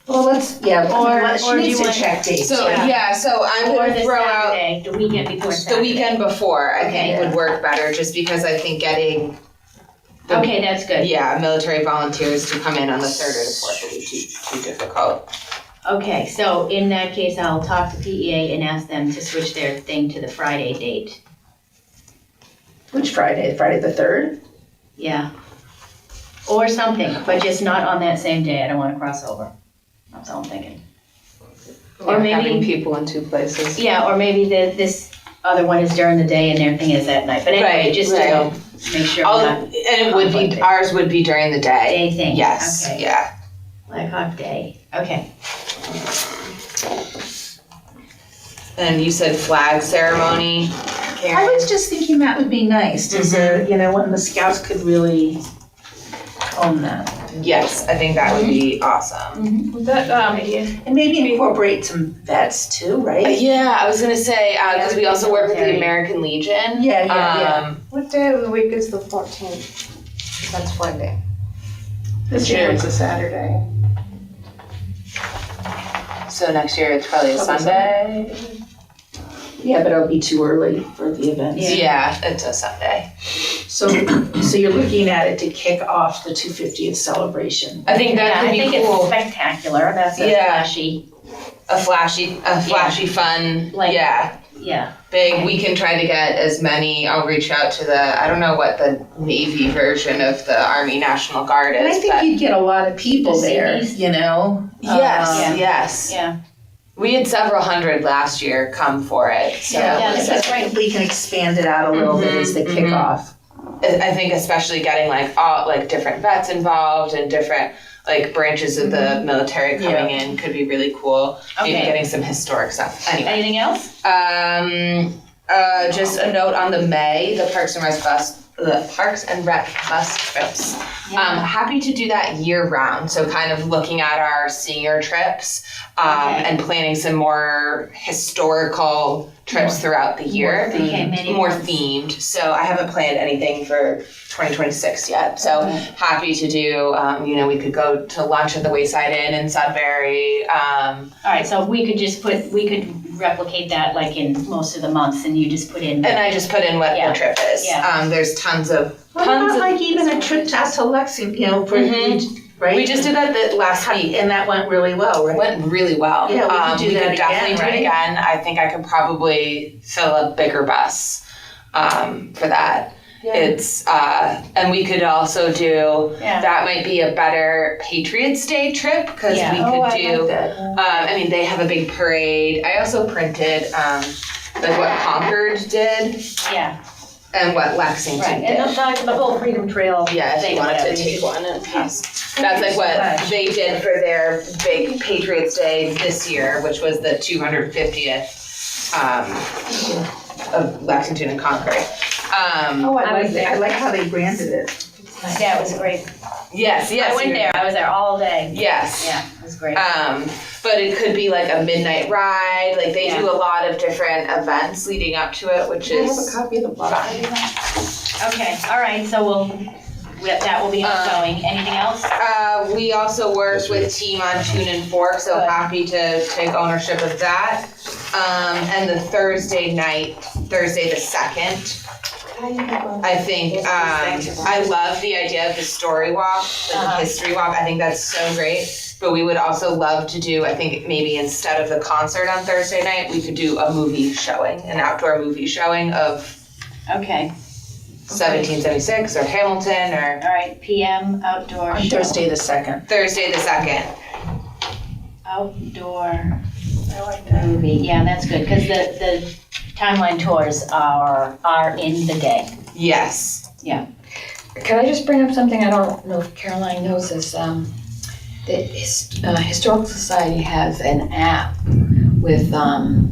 Well, let's, Or she do needs you to want- check dates. So so I'm Or gonna the throw out Saturday, the weekend before the Saturday? weekend before. I think Okay. would work better, just because I think getting Okay, that's good. military volunteers to come in on the 3rd or the 4th would be too difficult. Okay, so in that case, I'll talk to PEA and ask them to switch their thing to the Friday date. Which Friday? Friday the 3rd? Yeah. Or something, but just not on that same day. I don't want to cross over. That's all I'm thinking. Or Having maybe, people in two places. yeah, or maybe this other one is during the day and their thing is at night. But anyway, Right, just right. to make sure Oh, we're and not it would be conflicting. ours would be during the day. day thing. Yes. Okay. Yeah. Black Hawk Day. Okay. And you said flag ceremony, Karen? I was just thinking that would be nice, you know, when the scouts could really own that. Yes, I think that would be awesome. That, And maybe incorporate some vets too, right? Yeah, I was gonna say, because we also work with the military. American Legion. Yeah. What day of the week is the 14th? That's Flag Day. This year it's a Saturday. So next year it's probably a Sunday. Yeah, but it'll be too early for the event. Yeah, it's a Sunday. So you're looking at it to kick off the 250th celebration. I think that Yeah, could I be think cool. it's spectacular. That's a Yeah. flashy. A flashy, fun. Like- Yeah. Yeah. big. We can try to get as many. I'll reach out to I don't know what the Navy version of the Army National Guard And I is, think but you'd get a lot of people The there, CVs? you know? yes, yes. Yeah. We had several hundred last year come for it. So Yeah, this is I think we can expand it out a little bit as the Mhm, kickoff. I think especially getting like all like different vets involved and different like branches of the military coming in could be really cool. Maybe Okay. getting some historic stuff. Anyway. Anything else? Just a note on the May, the Parks and Rec bus trips. Happy to do that year round. So kind of looking at our senior trips Okay. and planning some more historical trips throughout the year. Okay, many More ones. themed. So I haven't planned anything for 2026 yet. So happy to do, we could go to lunch at the Wayside Inn in Sudbury. All right, so we could replicate that like in most of the months and you just put in. And I just put in what Yeah. the trip is. Yeah. There's tons of What about like even a trip out to Lexington, you know, for, right? We just did that the last week. And that went really well, right? Went really well. Yeah, we could do that could definitely again, do it again. I think I could probably fill a bigger bus for that. Yeah. It's and we could also do Yeah. that might be a better Patriots Day trip because Yeah. we could I do. like that. They have a big parade. I also printed like what Concord did Yeah, and what Lexington right, did. and the whole Freedom Trail Yeah, if thing, you wanted whatever. to take one and pass. Thank That's you like so what much. they did for their big Patriots Day this year, which was the 250th of Lexington and Concord. Oh, I was I there. like how they branded it. Yeah, it was great. Yes, I went there, I was there all day. Yes. Yeah, it was great. But it could be like a midnight ride. Like they Yeah. do a lot of different events leading up to it, which is copy of the blog. Okay, all right, so that will be ongoing. Anything else? We also work with Team on Tune and Fork, so Good. happy to take ownership of that. And the Thursday night, Thursday the 2nd, I think, I love the idea of the story walk, like the history walk. I think that's so great. But we would also love to do, I think maybe instead of the concert on Thursday night, we could do a movie showing, an outdoor movie showing of Okay, 1776 or Hamilton or all right, PM outdoor On show. Thursday the 2nd. Thursday the 2nd. Outdoor movie, yeah, that's good, because the timeline tours are in the day. Yes. Can I just bring up something I don't know if Caroline knows this? The Historical Society has an app with a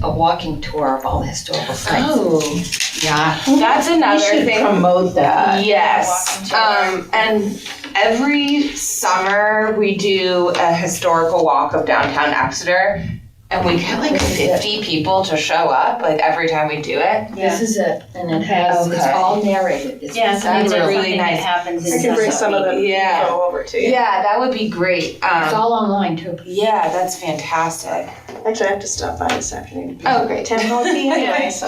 walking tour of all the historical sites. Oh, Yeah. That's we another should thing. promote that. Yes. And every summer we do a historical walk of downtown Exeter. And we get like 50 people to show up, like every time we do it. This is it, and it has, it's Okay. all narrated. It's Yeah, so That's maybe really something that nice. happens in I can bring some of the Yeah. info over to you. Yeah, that would be great. It's all online too. Yeah, that's fantastic. Actually, I have to stop by this afternoon. Oh, great. 10:00 anyway, so.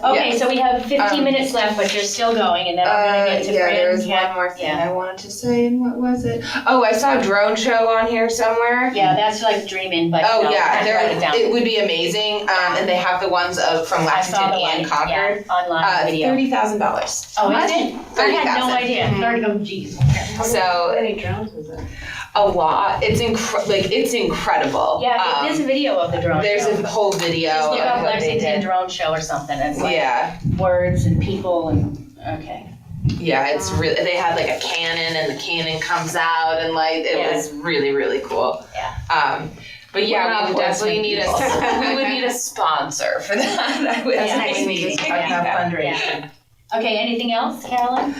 Okay, so we have 15 minutes left, but you're still going, and then I'm gonna get to yeah, Fran. there was Kat. one more thing Yeah. I wanted to say, and what was it? Oh, I saw a drone show on here somewhere. Yeah, that's like dreaming, but Oh no, yeah, I write it down. it would be amazing, and they have the ones from I saw Lexington the and one, Concord. yeah, online video. $30,000. Oh, is it? I had no 30,000. idea. Mhm. 30, oh geez. So Many drones was it? a lot. It's it's incredible. Yeah, there's a video of the drone There's show. a whole video Just look of up what they Lexington did. drone show or something, it's like Yeah, words and people and, okay. yeah, it's really. They had like a cannon, and the cannon comes out, and like it Yeah. was really really cool. Yeah. But yeah, not we would definitely horsemen need people. we would need a sponsor for that. I would That's say. next meeting. Talking about fundraising. Okay, anything else, Carolyn?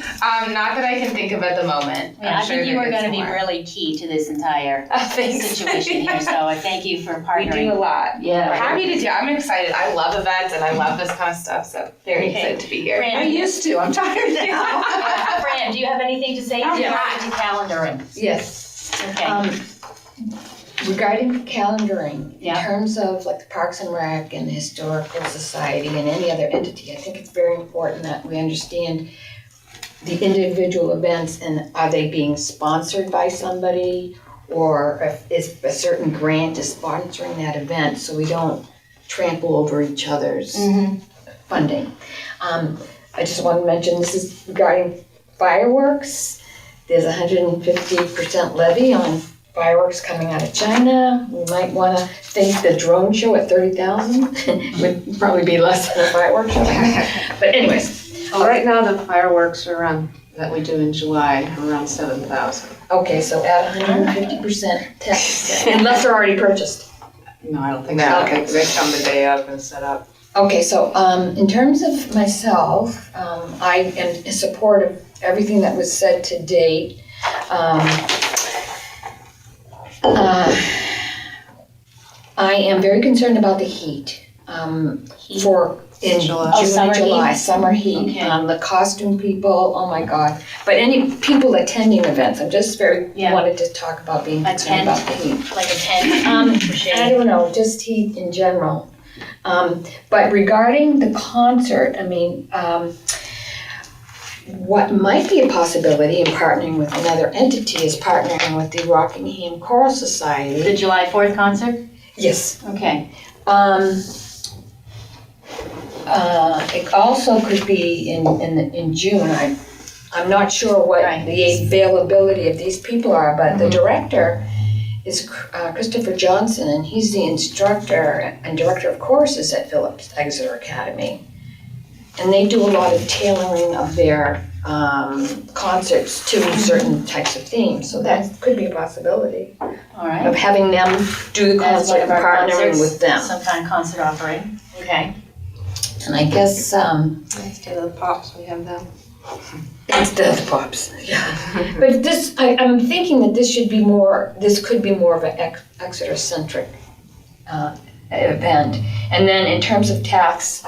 Not that I can think of at the moment. Yeah, I I'm sure think you there are is gonna be more. really key to this entire Thanks. situation here, so I thank you for We do a partnering. lot. Yeah. Happy to do. I'm excited. I love events and I love this kind of stuff. So very Okay. excited to be here. Fran, I used to, I'm tired now. Fran, do you have anything to say to calendaring? Yes. Okay, Regarding calendaring, in Yeah. terms of like the Parks and Rec and the Historical Society and any other entity, I think it's very important that we understand the individual events and are they being sponsored by somebody or if a certain grant is sponsoring that event, so we don't trample over each other's funding. I just want to mention, this is regarding fireworks. There's 150% levy on fireworks coming out of China. We might want to think the drone show at 30,000 would probably be less than a fireworks show. But anyways, Well, right now, the fireworks are around, that we do in July, are around 7,000. okay, so add 150% tax, unless they're already purchased. No, I don't think so. Okay. They come the day of and set up. Okay, so in terms of myself, I am in support of everything that was said to date. I am very concerned about the heat. For in July. June summer and July, heat? summer heat. Okay. The costume people, oh my God. But any people attending events, I'm just very Yeah. wanted to talk about being concerned about the heat. Like a tent, for I shade. don't know, just heat in general. But regarding the concert, I mean, what might be a possibility in partnering with another entity is partnering with the Rockingham Choral Society. The July 4th concert? Yes. Okay. It also could be in June. I'm not sure what Right. the availability of these people are, but the director is Christopher Johnson, and he's the instructor and director of courses at Phillips Exeter Academy. And they do a lot of tailoring of their concerts to certain types of themes, so that could be a possibility All right. of having them do the As concert one and of our partnering concerts, with them. Some kind of concert offering. Okay. And I guess Instead of the pops, we have them. instead of the pops, yeah. But this, I'm thinking that this could be more of an Exeter-centric event. And then in terms of tax,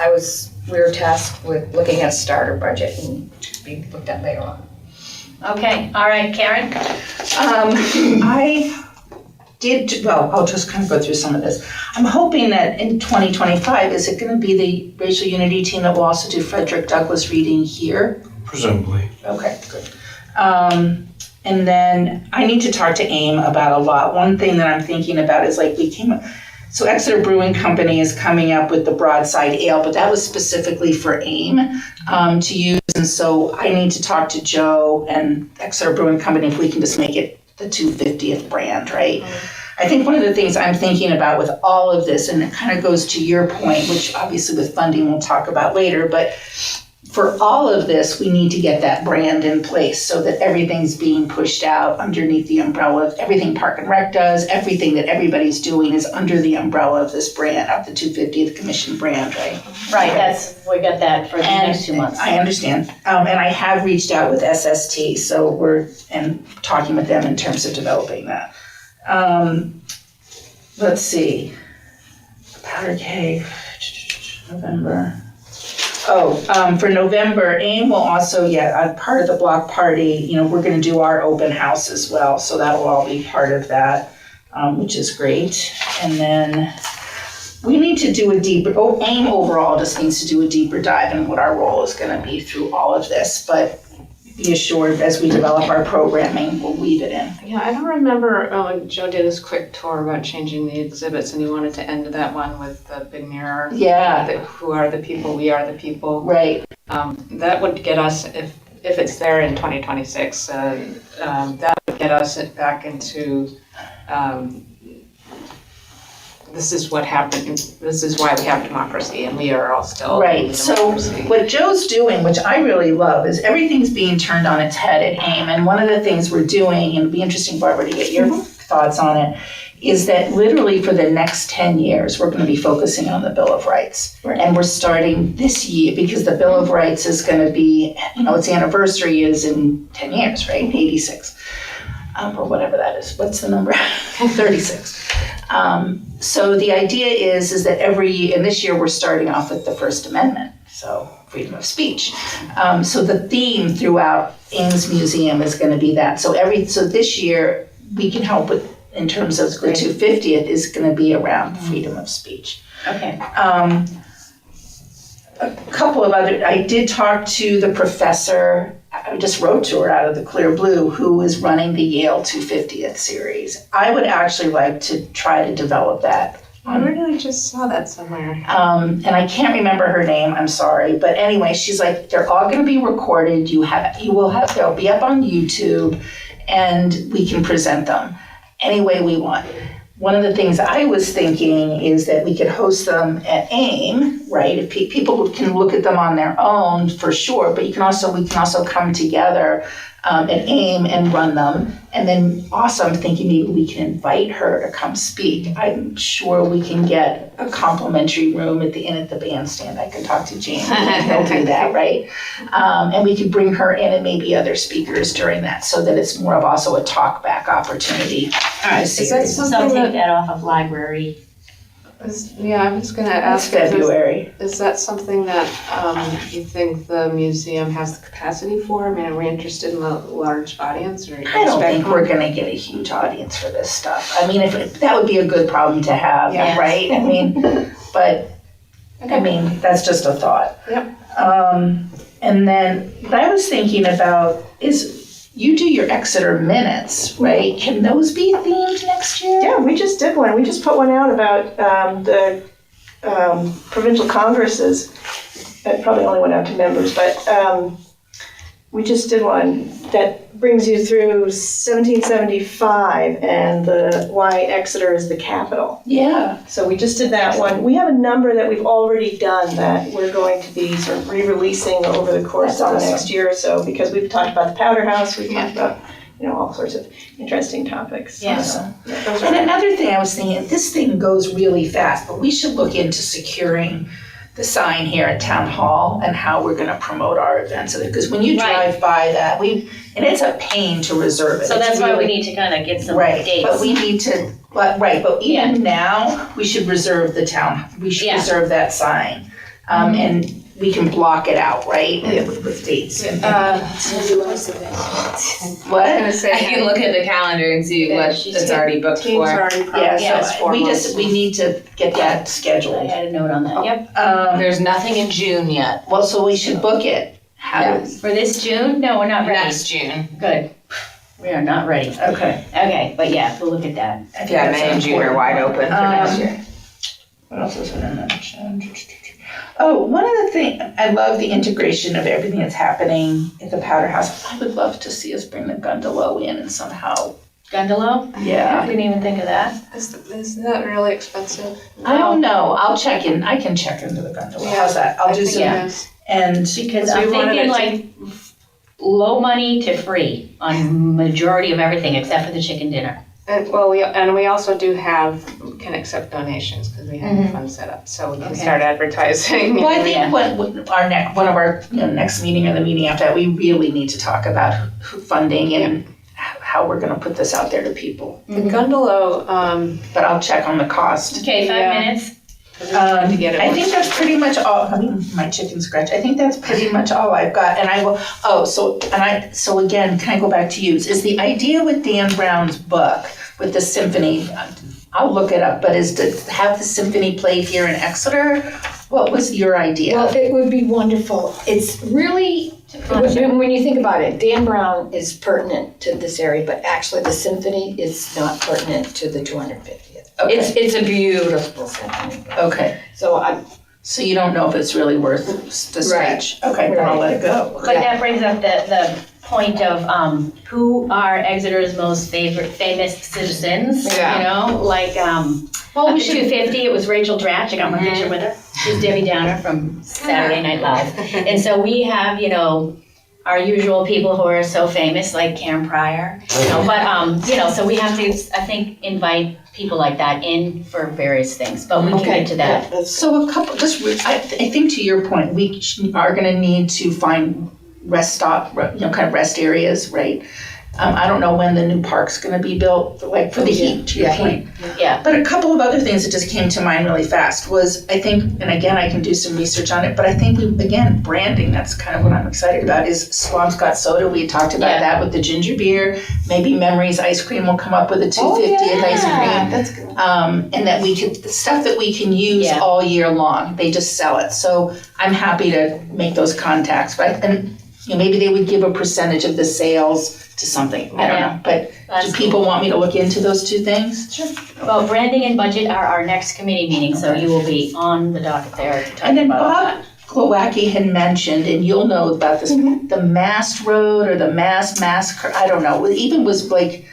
we were tasked with looking at a starter budget and to be looked at later on. Okay. All right, Karen? I did, well, I'll just kind of go through some of this. I'm hoping that in 2025, is it going to be the Racial Unity team that will also do Frederick Douglass reading here? Presumably. Okay, good. And then I need to talk to AIM about a lot. One thing that I'm thinking about is so Exeter Brewing Company is coming up with the Broadside Ale, but that was specifically for AIM to use. And so I need to talk to Joe and Exeter Brewing Company if we can just make it the 250th brand, right? I think one of the things I'm thinking about with all of this, and it kind of goes to your point, which obviously with funding we'll talk about later, but for all of this, we need to get that brand in place so that everything's being pushed out underneath the umbrella of everything Park and Rec does, everything that everybody's doing is under the umbrella of this brand, of the 250th Commission brand, right? Right, we got that for the next 2 months. I understand. And I have reached out with SST, so we're talking with them in terms of developing that. Let's see. Powder keg, November. For November, AIM will also, part of the block party, we're gonna do our open house as well, so that'll all be part of that, which is great. And then we need to do AIM overall just needs to do a deeper dive in what our role is gonna be through all of this, but be assured as we develop our programming, we'll weave it in. Yeah, I don't remember, Joe did this quick tour about changing the exhibits, and he wanted to end that one with the big mirror. Yeah. Who are the people, we are the people. Right. That would get us, if it's there in 2026, that would get us back into, this is what happened, this is why we have democracy, and we are all still in Right, so democracy. what Joe's doing, which I really love, is everything's being turned on its head at AIM. And one of the things we're doing, and it'd be interesting, Barbara, to get your thoughts on it, is that literally for the next 10 years, we're gonna be focusing on the Bill of Rights. Right. And we're starting this year, because the Bill of Rights is gonna be, its anniversary is in 10 years, right, 86. Or whatever that is, what's the number? 36. So the idea is that and this year we're starting off with the First Amendment, so freedom of speech. So the theme throughout Ames Museum is going to be that. So this year we can help with, in terms of the 250th, is going to be around freedom of speech. Okay. A couple of other, I did talk to the professor, I just wrote to her out of the clear blue, who is running the Yale 250th series. I would actually like to try to develop that I really just saw that somewhere. And I can't remember her name, I'm sorry, but anyway, she's like, they're all gonna be recorded, they'll be up on YouTube, and we can present them any way we want. One of the things I was thinking is that we could host them at AIM, right? If people can look at them on their own, for sure, but we can also come together at AIM and run them. And then also I'm thinking maybe we can invite her to come speak. I'm sure we can get a complimentary room at the inn at the bandstand. I can talk to Jamie and he'll do that, right? And we could bring her in and maybe other speakers during that so that it's more of also a talk back opportunity. Is that So something take that, that off of library. yeah, I was gonna That's ask. February. Is that something that you think the museum has the capacity for? I mean, are we interested in a large audience or? I don't think we're gonna get a huge audience for this stuff. I mean, if that would be a good problem to have, Yeah. right? I mean, but, I mean, that's just a thought. Yep. And then what I was thinking about is you do your Exeter minutes, right? Can those be themed next year? Yeah, we just did one. We just put one out about the provincial congresses. It probably only went out to members, but we just did one that brings you through 1775 and why Exeter is the capital. Yeah. So we just did that one. We have a number that we've already done that we're going to be sort of re-releasing over the course of the next year or so, because we've talked about the Powder House, we've talked about, all sorts of interesting topics. Awesome. Those are And another thing I was thinking, this thing goes really fast, but we should look into securing the sign here at Town Hall and how we're gonna promote our events. Because when you drive by that, and it's a pain to reserve it. So It's that's why we really- need to kind of get some Right, dates. but we need to, but even now, we should reserve we should Yeah. reserve that sign. And we can block it out, right, with dates. What? I was gonna I say, can look at the calendar and see Yeah, what she's it's got already booked teams for. already Yeah, progressed so we need to get that I scheduled. had a note on that, yep. There's nothing in June yet. Well, so we should book it. How do For this June? No, we're not ready. Next June. Good. We are not ready. Okay. Okay, but yeah, we'll look at that. I think Yeah, that's May and June are important. wide open for next year. What else was I gonna mention? Oh, one of the things, I love the integration of everything that's happening at the Powder House. I would love to see us bring the Gundalo in and somehow, Gundalo? yeah. Didn't even think of that. is that really expensive? I don't know, I can check into the Gundalo. How's that? I'll do some, yeah. and Because we I'm wanted thinking it to- like low money to free on majority of everything except for the chicken dinner. And we also can accept donations because we have the fund set up, so we can Okay. start advertising. well, I think one of our next meeting or the meeting after that, we really need to talk about funding and how we're gonna put this out there to people. The Gundalo, But I'll check on the cost. Okay, 5 Yeah. minutes. trying to get it. I think that's pretty much all, my chicken scratch, I think that's pretty much all I've got, and I will, so again, can I go back to you? Is the idea with Dan Brown's book, with the symphony, I'll look it up, but is to have the symphony played here in Exeter? What was your idea? Well, it would be wonderful. It's really, when you think about it, Dan Brown is pertinent to this area, but actually the symphony is not pertinent to the 250th. Okay. It's a beautiful symphony. Okay, so you don't know if it's really worth the stretch? Okay, then I'll let it go. But that brings up the point of who are Exeter's most famous citizens, Yeah. you know? Like, at the 250, it was Rachel Dratch, I got my picture with her. She's Debbie Downer from Saturday Night Live. And so we have, our usual people who are so famous, like Karen Pryor, but, so we have to, I think, invite people like that in for various things, but we can get to that. So I think to your point, we are gonna need to find rest stop, kind of rest areas, right? I don't know when the new park's gonna be built, like for the heat, to your point. Yeah. But a couple of other things that just came to mind really fast was, I think, and again, I can do some research on it, but I think branding, that's kind of what I'm excited about, is Swampscott Soda. We talked about that with the ginger beer. Maybe Memories Ice Cream will come up with a 250th ice cream. That's good. And that the stuff that we can use all year long, they just sell it. So I'm happy to make those contacts. And maybe they would give a percentage of the sales to something, I don't know, but do people want me to look into those two things? Well, branding and budget are our next committee meeting, so you will be on the docket there to talk And then about Bob Glowacki had mentioned, and you'll know about this, the Mast Road or the Massacre, I don't know, it even was like,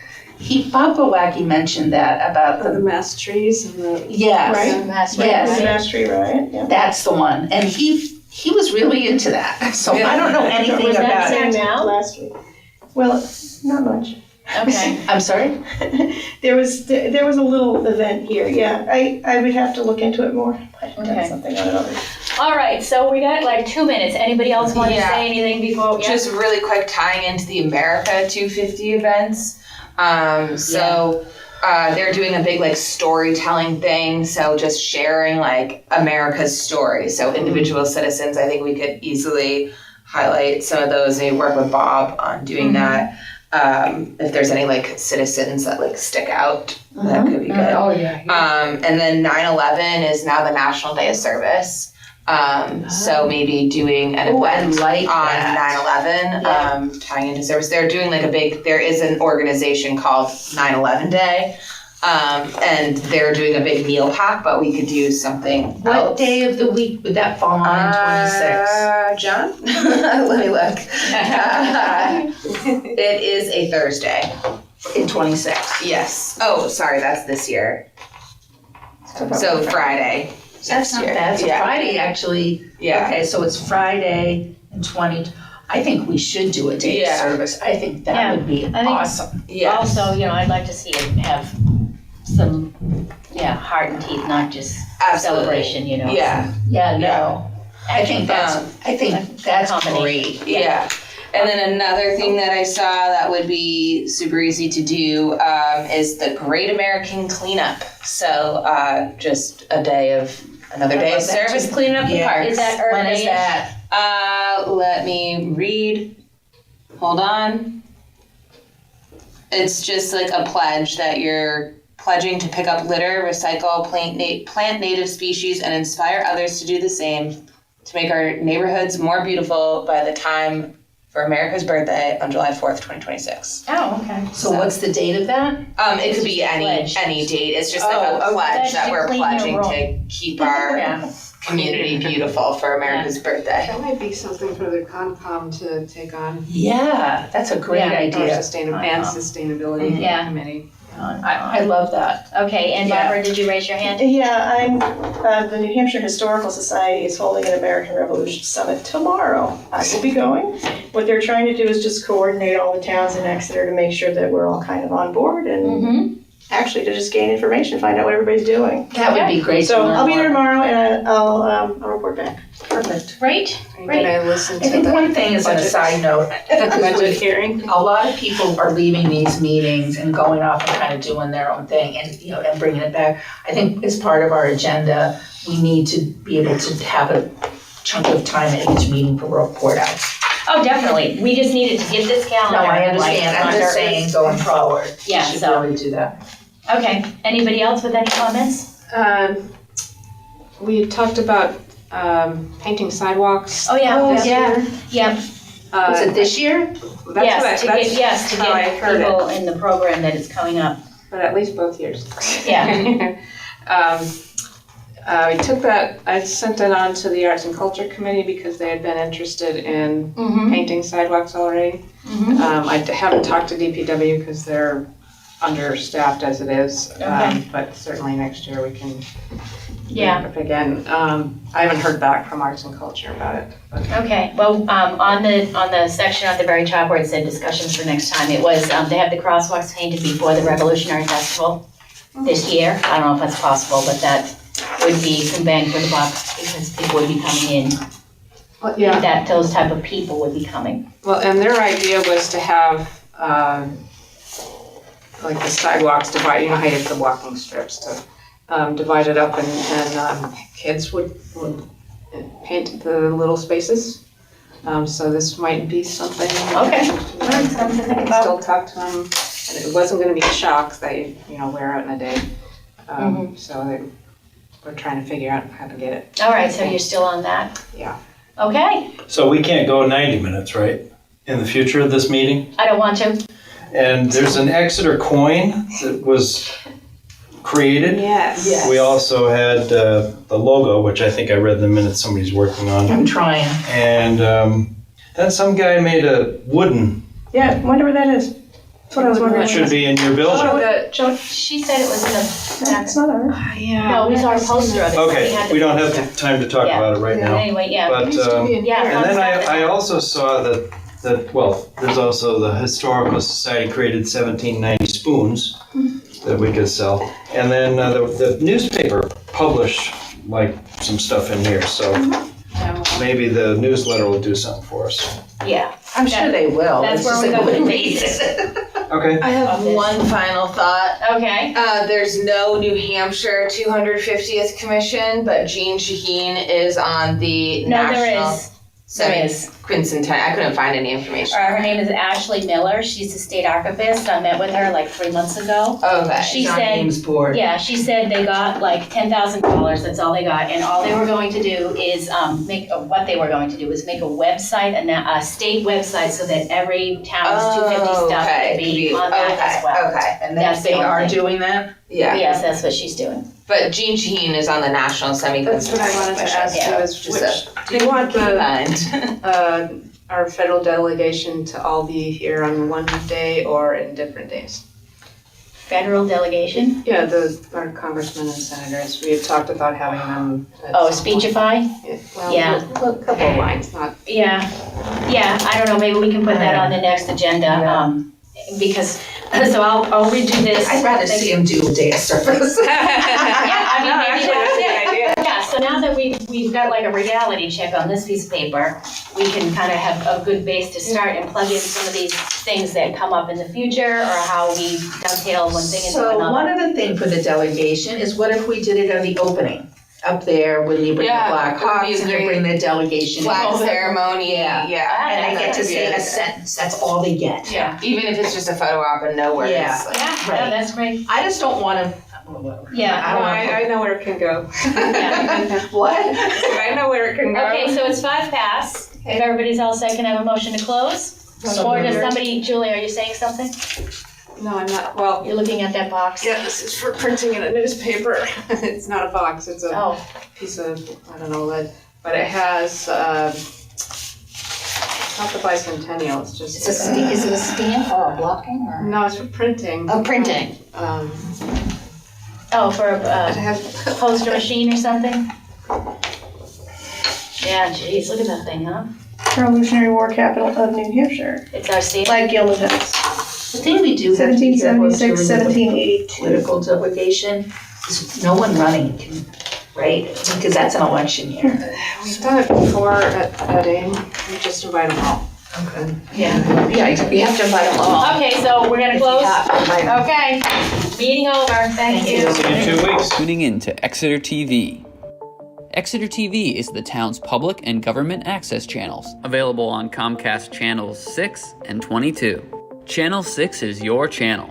Bob Glowacki mentioned that about The the, mass trees and the. yes, Right. Mass Yes. The Mass Tree Riot, yeah. that's the one, and he was really into that, so I don't know anything Was that about it. Sam now? Last week. Well, not much. Okay. I'm sorry? There was a little event here, yeah. I would have to look into it more. I've done Okay. something on it already. All right, so we got like 2 minutes. Anybody else want to Yeah. say anything before? Yeah. Just really quick tying into the America 250 events. They're doing a big like storytelling thing. So just sharing like America's story. So individual citizens, I think we could easily highlight some of those. They work with Bob on doing that. If there's any like citizens that like stick out, that could be good. Oh, yeah. And then 9/11 is now the National Day of Service. So maybe doing an Oh, I event like on that. 9/11, tying into service. They're doing like there is an organization called 9/11 Day. And they're doing a big meal pack, but we could do something What else. day of the week would that fall on, 26? John? Let me look. It is a Thursday. In 26. Yes. Oh, sorry, that's this year. So Friday. That's not bad, so Yeah. Friday actually, Yeah. okay, so it's Friday in 20, I think we should do a day of Yeah. service. I think that Yeah. would be I think- awesome. Yeah. Also, I'd like to see it have some, heart and teeth, not just Absolutely. celebration, Yeah. Yeah, no, I think that's Combination. great. Yeah. And then another thing that I saw that would be super easy to do is the Great American Cleanup. So just another day of service cleaning up the Yeah. parks. Is that Earth When is Day-ish? that? Let me read. Hold on. It's just like a pledge that you're pledging to pick up litter, recycle, plant native species, and inspire others to do the same to make our neighborhoods more beautiful by the time for America's birthday on July 4th, 2026. Oh, okay. So what's the date of that? It could be Pledge. any date. It's just like Oh, a a pledge pledge that to we're clean your pledging room. to keep our Yeah. community beautiful for America's birthday. That might be something for the Concom to take on. Yeah, that's a great Yeah. Our idea. sustainability Yeah. committee. I love that. Okay, and Yeah. Barbara, did you raise your hand? Yeah, the New Hampshire Historical Society is holding an American Revolution Summit tomorrow. I will be going. What they're trying to do is just coordinate all the towns in Exeter to make sure that we're all kind of on board and Mm-hmm. actually to just gain information, find out what everybody's doing. That would be great to So learn I'll be there more. tomorrow and I'll report back. Perfect. Great. Are you gonna listen I to think the one thing is on a budget- side note, budget hearing? a lot of people are leaving these meetings and going off and kind of doing their own thing and, and bringing it back. I think as part of our agenda, we need to be able to have a chunk of time at each meeting for report outs. Oh, definitely. We just needed to get this No, calendar. I understand, I'm just saying going forward, we Yeah, should so- really do that. Okay, anybody else with any comments? We talked about painting sidewalks. Oh, yeah. this Yeah. year. Yep. Was it this year? That's To how I get heard it. people in the program that is coming up. But at least both years. Yeah. We took that, I sent it on to the Arts and Culture Committee because they had been interested in Mm-hmm. painting sidewalks already. Mm-hmm. I haven't talked to DPW because they're understaffed as it is. Okay. But certainly next year we can Yeah. bring it up again. I haven't heard back from Arts and Culture about it. But Okay, well, on the section at the very top where it said discussions for next time, it was, to have the crosswalks painted before the Revolutionary Festival this year. I don't know if that's possible, but that would be some bang for the buck because people would be coming in. Well, yeah. That those type of people would be coming. Well, and their idea was to have, like the sidewalks divided, how you have the walking strips to divide it up and kids would paint the little spaces. So this might be something. Okay. Something to think about. Still talk to them, and it wasn't gonna be shocks that you wear out in a day. So we're trying to figure out how to get it. All right, so you're still on that? Yeah. Okay, So we can't go 90 minutes, right? In the future of this meeting? I don't want to. And there's an Exeter coin that was created. Yes. We also had the logo, which I think I read in the minutes somebody's working on. I'm trying. And then some guy made a wooden, Yeah, wonder where that is. That's what I was wondering. it should be in your building. She said it was in the. That's not ours. No, we saw a poster of it. so Okay, had we to- don't have the time to talk Yeah. about it right now. Anyway, yeah. But, Yeah. and then fun stuff. I also saw that, well, there's also the Historical Society created 1790 spoons that we could sell. And then the newspaper published like some stuff in here, so maybe the newsletter will do something for us. Yeah. I'm sure they will. That's It's where just we're like going one to reason. Okay. I have Of this. one final thought. Okay. There's no New Hampshire 250th Commission, but Jean Shaheen is on the No, National there is. There is. Quincentennial. I couldn't find any information. Her name is Ashley Miller. She's the state archivist. I met with her like 3 months ago. Okay. She John said, Ames board. yeah, she said they got like $10,000. That's all they got, and all they were going to do is make a website, a state website, so that every town's 250 stuff okay. would be on that as well. Okay. And That's they the are only thing. doing that? Yeah. Yes, that's what she's doing. But Jean Shaheen is on the National Semiconductor That's what I wanted to ask you, Yeah. is Just which, do you want Kind. our federal delegation to all be here on one day or in different days? Federal delegation. Yeah, our congressmen and senators, we had talked about having them. at Oh, some point. Speechify. Well, Yeah. a couple of lines, not. Yeah, I don't know, maybe we can put that on the next agenda, because, so I'll redo this. I'd rather see him do a data service. Yeah, I mean, maybe actually, that's a good idea. Yeah, so now that we've got like a reality check on this piece of paper, we can kind of have a good base to start and plug in some of these things that come up in the future, or how we dovetail one thing into So one another. other thing for the delegation is what if we did it on the opening? Up there, when you bring the Yeah, Black that would be Hawks and you great. bring the delegation. Flag in. ceremony. Yeah. And I get to say a sentence, that's all they get. Yeah, Even if it's just a photo op and no words. Yeah. Like, yeah, that's great. I just don't want to. Yeah. I don't want I know where it can go. Yeah. What? I know where it can go. Okay, so it's 5 past. If everybody's all set, can I have a motion to close? Or does somebody, Julie, are you saying something? No, I'm not, well, You're looking at that box? yeah, this is for printing in a newspaper. It's not a box, it's a Oh, piece of, I don't know, lead, but it has, it's not the bicentennial, it's just. Is it a stamp or a blocking or? No, it's for printing. Oh, printing. for It a has, poster machine or something? Yeah, geez, look at that thing, huh? Revolutionary War capital of New Hampshire, It's our state. like Gilman House. The thing we do have to be careful of 1776, doing with the 1782. political delegation is no one running can, right? Because that's an election year. we've done it before at AIM, we just invite them all. Okay. Yeah. Yeah, you have to invite them all. Okay, so we're gonna close? Invite 'em. Okay, meeting over, thank you. See you in 2 weeks. Tuning in to Exeter TV. Exeter TV is the town's public and government access channels, available on Comcast channels 6 and 22. Channel 6 is your channel.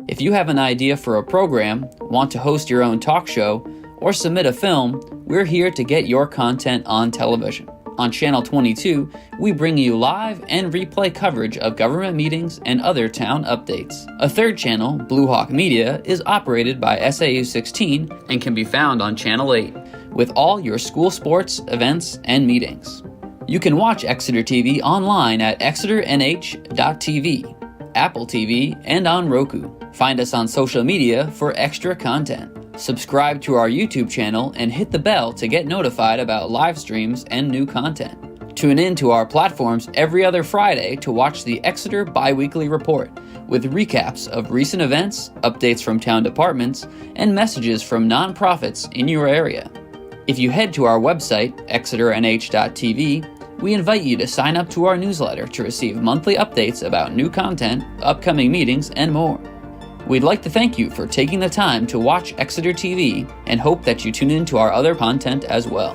If you have an idea for a program, want to host your own talk show, or submit a film, we're here to get your content on television. On Channel 22, we bring you live and replay coverage of government meetings and other town updates. A third channel, Blue Hawk Media, is operated by SAU 16 and can be found on Channel 8, with all your school sports, events, and meetings. You can watch Exeter TV online at exeternh.tv, Apple TV, and on Roku. Find us on social media for extra content. Subscribe to our YouTube channel and hit the bell to get notified about live streams and new content. Tune in to our platforms every other Friday to watch the Exeter Biweekly Report, with recaps of recent events, updates from town departments, and messages from nonprofits in your area. If you head to our website, exeternh.tv, we invite you to sign up to our newsletter to receive monthly updates about new content, upcoming meetings, and more. We'd like to thank you for taking the time to watch Exeter TV and hope that you tune in to our other content as well.